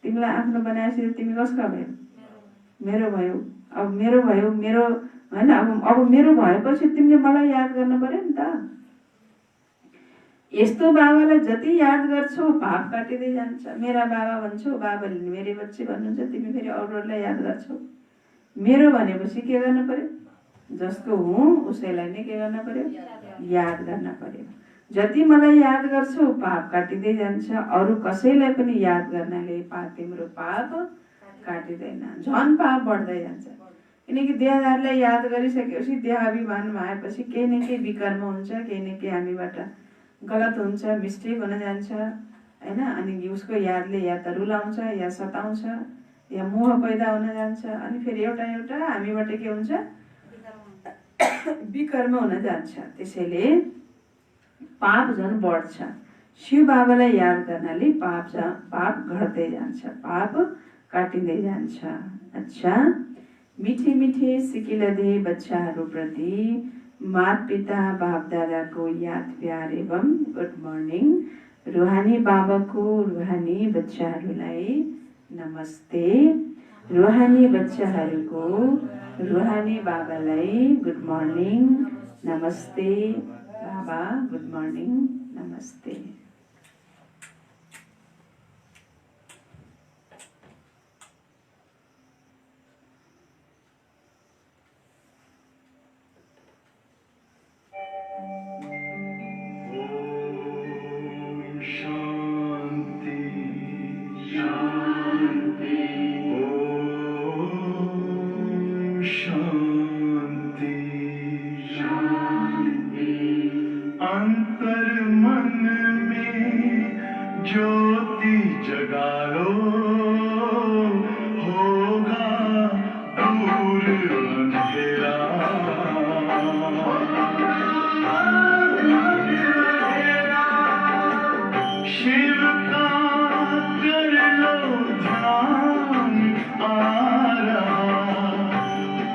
तिमीलाई आफ्नो बनाएपछि तिमी कसका भयो? मेरो भयो। अब मेरो भयो, मेरो होइन। अब मेरो भएपछि तिमीले मलाई याद गर्नु पर्यो नि त। यस्तो बाबालाई जति याद गर्छौ पाप काटिँदै जान्छ। मेरा बाबा भन्छौ, बाबाले मेरे बच्चे भन्नुहुन्छ, तिमी फेरि अरूहरूलाई याद गर्छौ। मेरो भनेपछि के गर्नु पर्यो? जसको हुँ उसैलाई नै के गर्न पर्यो? याद गर्न पर्यो। जति मलाई याद गर्छौ पाप काटिँदै जान्छ। अरू कसैलाई पनि याद गर्नाले तिम्रो पाप काटिँदैन, झन् पाप बढ्दै जान्छ। किनकि देहदारलाई याद गरिसकेपछि देहाभिमान भएपछि केही न केही विकर्म हुन्छ, केही न केही हामीबाट गलत हुन्छ, मिस्टेक हुन जान्छ, होइन। अनि उसको यादले या त रुलाउँछ, या सताउँछ, या मोह पैदा हुन जान्छ। अनि फेरि एउटा हामीबाट के हुन्छ? विकर्म हुन जान्छ। त्यसैले पाप झन् बढ्छ। शिव बाबालाई याद गर्नाले पाप घट्दै जान्छ, पाप काटिँदै जान्छ। अच्छा, मिठे मिठे सिकिलदे बच्चाहरूप्रति माता पिता बाप दादाको याद प्यार एवं गुड मर्निङ। रुहानी बाबाको रुहानी बच्चाहरूलाई नमस्ते। रुहानी बच्चाहरूको रुहानी बाबालाई गुड मर्निङ, नमस्ते। बाबा गुड मर्निङ, नमस्ते।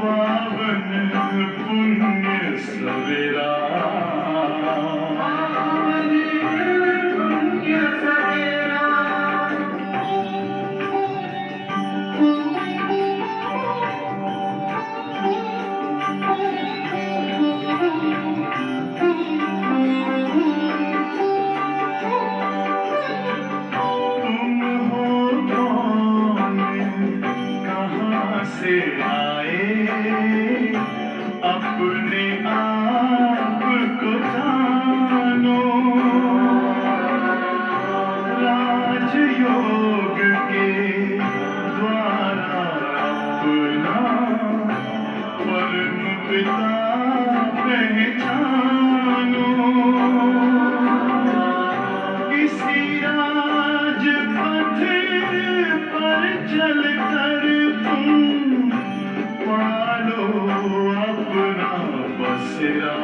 वाह से आए अपने आप को जानो राजयोग के द्वारा अपना परम पिता पहचानो इसी राजपथ पर चलकर तुम पालो अपना बसेरा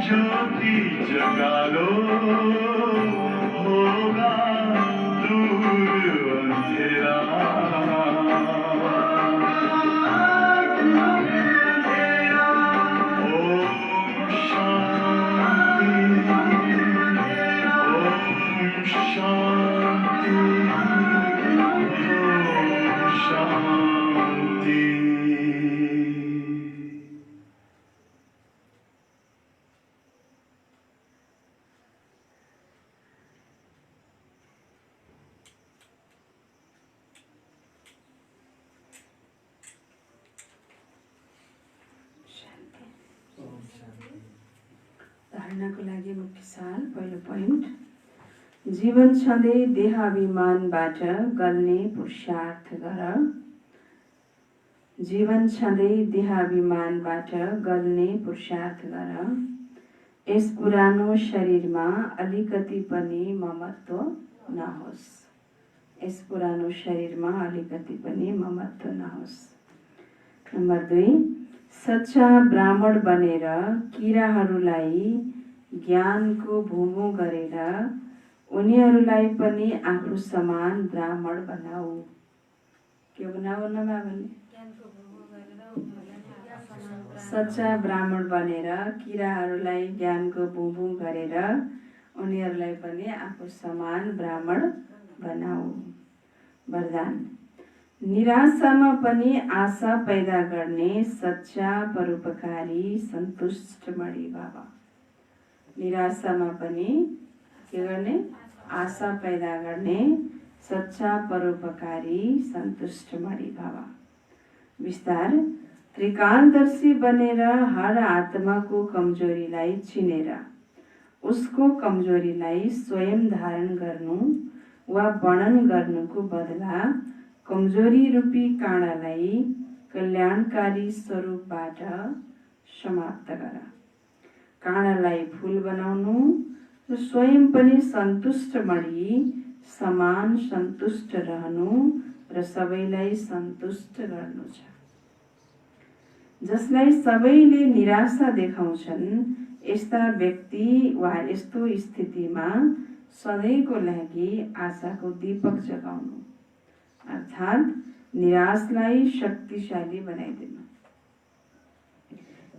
ज्योति जगा लो होगा दूर अंधेरा ओम शांति ओम शांति ओम शांति। धारणाको लागि मुख्य सार पहिलो पोइन्ट जीवन छँदै देहाभिमानबाट गल्ने पुरुषार्थ गर। जीवन छँदै देहाभिमानबाट गल्ने पुरुषार्थ गर। यस पुरानो शरीरमा अलिकति पनि ममत्व नहोस्। यस पुरानो शरीरमा अलिकति पनि ममत्व नहोस्। नम्बर 2 सच्चा ब्राह्मण बनेर किराहरूलाई ज्ञानको भूमु गरेर उनीहरूलाई पनि आफू समान ब्राह्मण बनाऊ। के बनाऊ नमा भने सच्चा ब्राह्मण बनेर किराहरूलाई ज्ञानको भूमु गरेर उनीहरूलाई पनि आफू समान ब्राह्मण बनाऊ। वरदान निराशामा पनि आशा पैदा गर्ने सच्चा परोपकारी सन्तुष्ट मणि बाबा। निराशामा पनि के गर्ने आशा पैदा गर्ने सच्चा परोपकारी सन्तुष्ट मणि बाबा। विस्तार त्रिकालदर्शी बनेर हर आत्माको कमजोरीलाई चिनेर उसको कमजोरीलाई स्वयं धारण गर्नु वा वर्णन गर्नुको बदला कमजोरी रूपी काँडालाई कल्याणकारी स्वरूपबाट समाप्त गर। काँडालाई फूल बनाउनु र स्वयं पनि सन्तुष्ट मणि समान सन्तुष्ट रहनु र सबैलाई सन्तुष्ट गर्नु छ। जसलाई सबैले निराशा देखाउँछन् यस्ता व्यक्ति वा यस्तो स्थितिमा सधैँको लागि आशाको दीपक जगाउनु अर्थात् निराशलाई शक्तिशाली बनाइदिनु।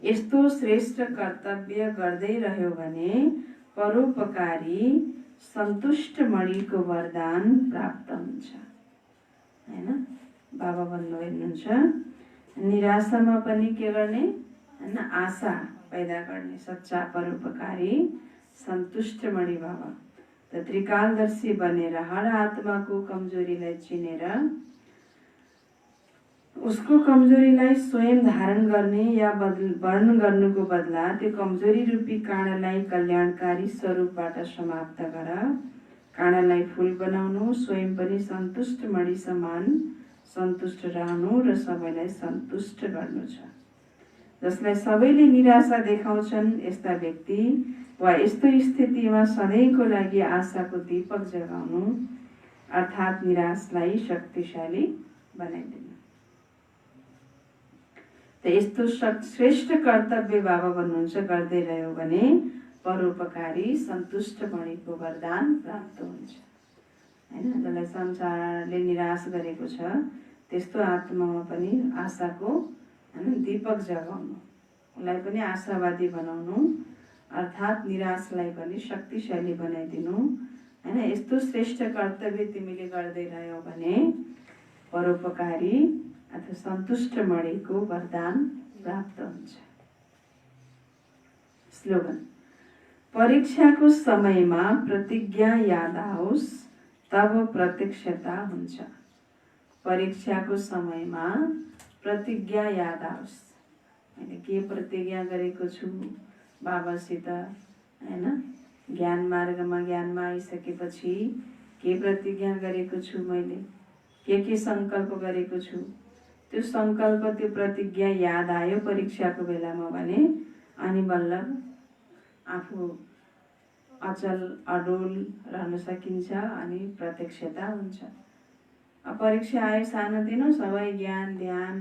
यस्तो श्रेष्ठ कर्तव्य गर्दै रह्यो भने परोपकारी सन्तुष्ट मणिको वरदान प्राप्त हुन्छ। हैन बाबा भन्नुहुन्छ निराशामा पनि के गर्ने हैन आशा पैदा गर्ने सच्चा परोपकारी सन्तुष्ट मणि बाबा। त त्रिकालदर्शी बनेर हर आत्माको कमजोरीलाई चिनेर उसको कमजोरीलाई स्वयं धारण गर्ने या वर्णन गर्नुको बदला त्यो कमजोरी रूपी काँडालाई कल्याणकारी स्वरूपबाट समाप्त गर। काँडालाई फूल बनाउनु, स्वयं पनि सन्तुष्ट मणि समान सन्तुष्ट रहनु र सबैलाई सन्तुष्ट गर्नु छ। जसलाई सबैले निराशा देखाउँछन् यस्ता व्यक्ति वा यस्तो स्थितिमा सधैँको लागि आशाको दीपक जगाउनु अर्थात् निराशलाई शक्तिशाली बनाइदिनु। त यस्तो श्रेष्ठ कर्तव्य बाबा भन्नुहुन्छ गर्दै रह्यो भने परोपकारी सन्तुष्ट मणिको वरदान प्राप्त हुन्छ। हैन, जसलाई संसारले निराश गरेको छ त्यस्तो आत्मामा पनि आशाको दीपक जगाउनु, उसलाई पनि आशावादी बनाउनु अर्थात् निराशलाई पनि शक्तिशाली बनाइदिनु। हैन, यस्तो श्रेष्ठ कर्तव्य तिमीले गर्दै रह्यौ भने परोपकारी अथवा सन्तुष्ट मणिको वरदान प्राप्त हुन्छ। स्लोगन: परीक्षाको समयमा प्रतिज्ञा याद आओस् तब प्रत्यक्षता हुन्छ। परीक्षाको समयमा प्रतिज्ञा याद आओस्। हैन, के प्रतिज्ञा गरेको छु बाबासित, हैन, ज्ञान मार्गमा ज्ञानमा आइसकेपछि के प्रतिज्ञा गरेको छु मैले, के सङ्कल्प गरेको छु, त्यो सङ्कल्प त्यो प्रतिज्ञा याद आयो परीक्षाको बेलामा भने अनि बल्ल आफू अचल अडोल रहन सकिन्छ अनि प्रत्यक्षता हुन्छ। परीक्षा आयो सानोतिनो सबै ज्ञान ध्यान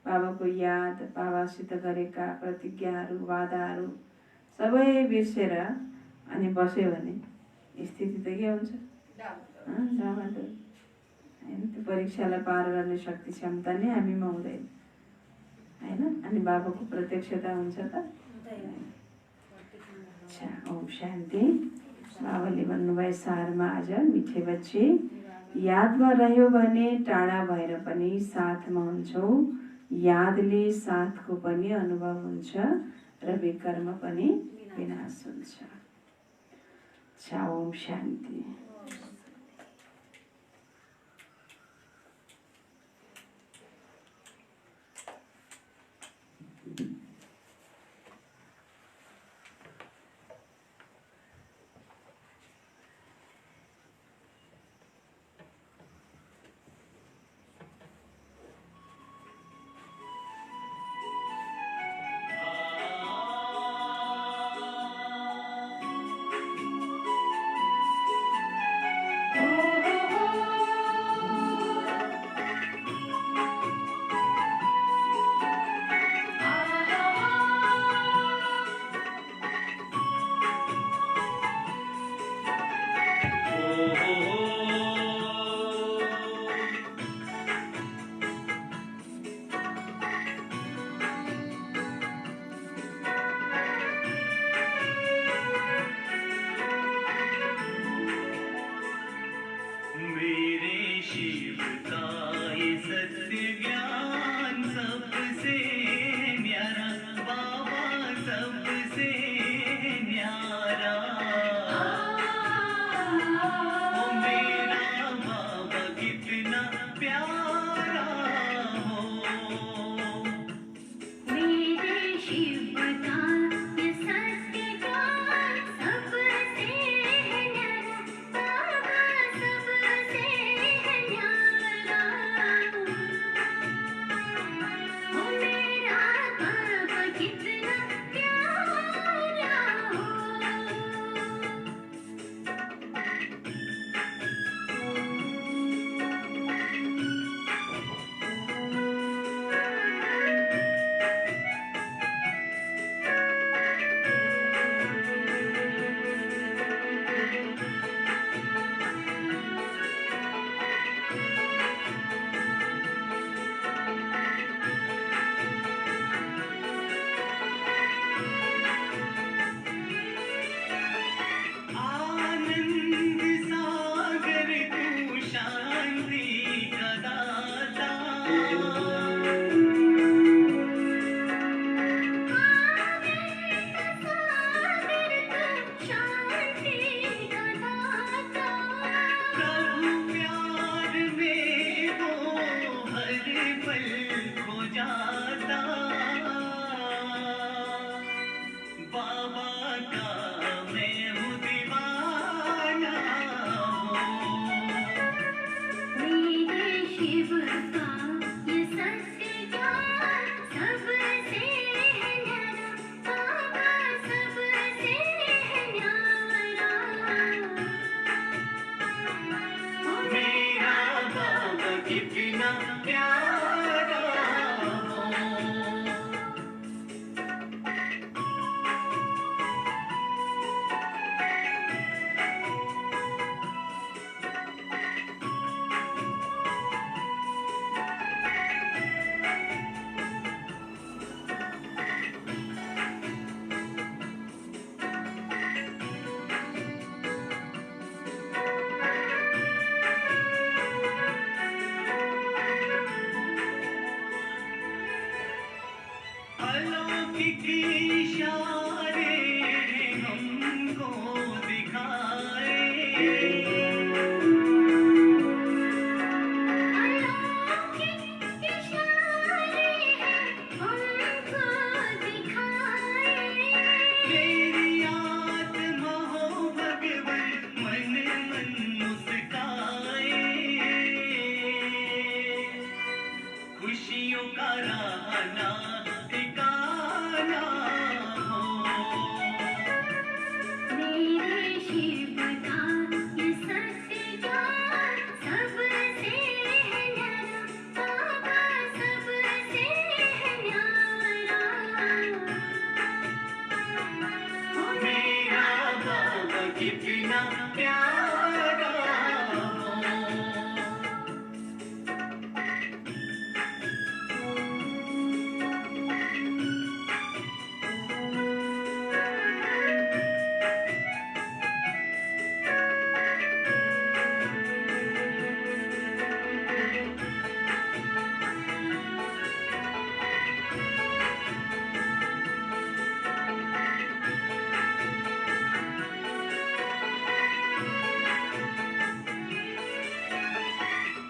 बाबाको याद बाबासित गरेका प्रतिज्ञाहरू वादाहरू सबै बिर्सेर अनि बस्यो भने स्थिति त के हुन्छ? डामाडोल। हैन, त्यो परीक्षालाई पार गर्ने शक्ति क्षमता नै हामीमा हुँदैन। हैन, अनि बाबाको प्रत्यक्षता हुन्छ त? अच्छा, ओम शान्ति। बाबाले भन्नुभयो सारमा आज मिठे बच्चे यादमा रह्यो भने टाढा भएर पनि साथमा हुन्छौ। यादले साथको पनि अनुभव हुन्छ र विकर्म पनि विनाश हुन्छ। अच्छा, ओम शान्ति। बिना प्यारा हो। अलौकिक इशारे हमको दिखाए, अलौकिक इशारे हमको दिखाए। तेरी आत्मा हो भगवन मन मन मुस्काए, खुशियों का रहना ठिकाना हो। मेरे शिव का ये सत्य ज्ञान सबसे है न्यारा, बाबा सबसे है न्यारा। मेरा बाबा कितना प्यारा हो।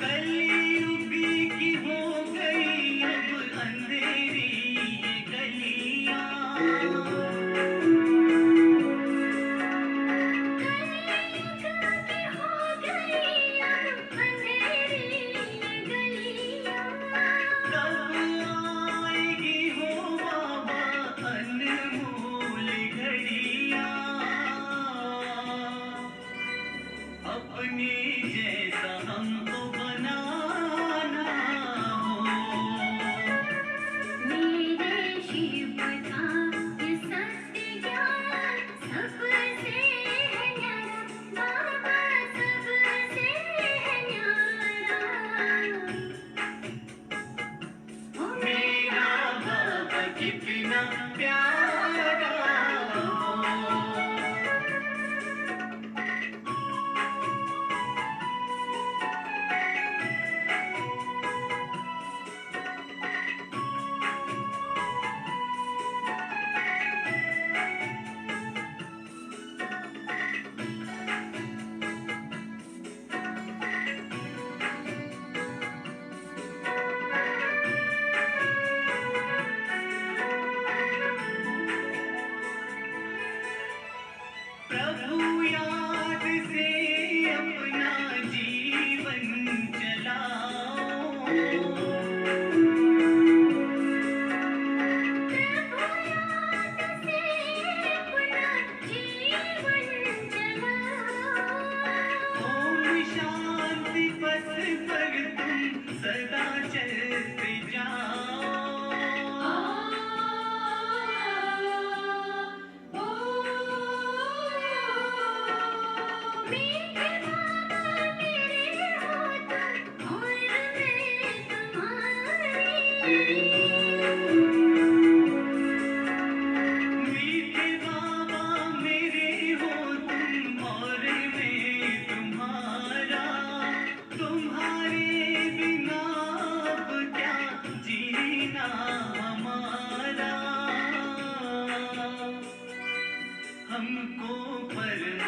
कलयुग की हो गई अब अंधेरी ये गलियां, कलयुग की हो गई अब अंधेरी ये गलियां। कब आएगी हो बाबा अनमोल घड़ियां, अपने जैसा हमको बनाना हो। मेरे शिव का ये सत्य ज्ञान सबसे है न्यारा, बाबा सबसे है न्यारा। मेरा बाबा कितना प्यारा हो। प्रभु याद से अपना जीवन चलाओ, प्रभु याद से अपना जीवन चलाओ। ओम शांति पथ पर तुम सदा चलते जाओ। मीठे बाबा मेरे हो तुम और मैं तुम्हारी। मीठे बाबा मेरे हो तुम और मैं तुम्हारा, तुम्हारे बिना अब क्या जीना हमारा। हमको परम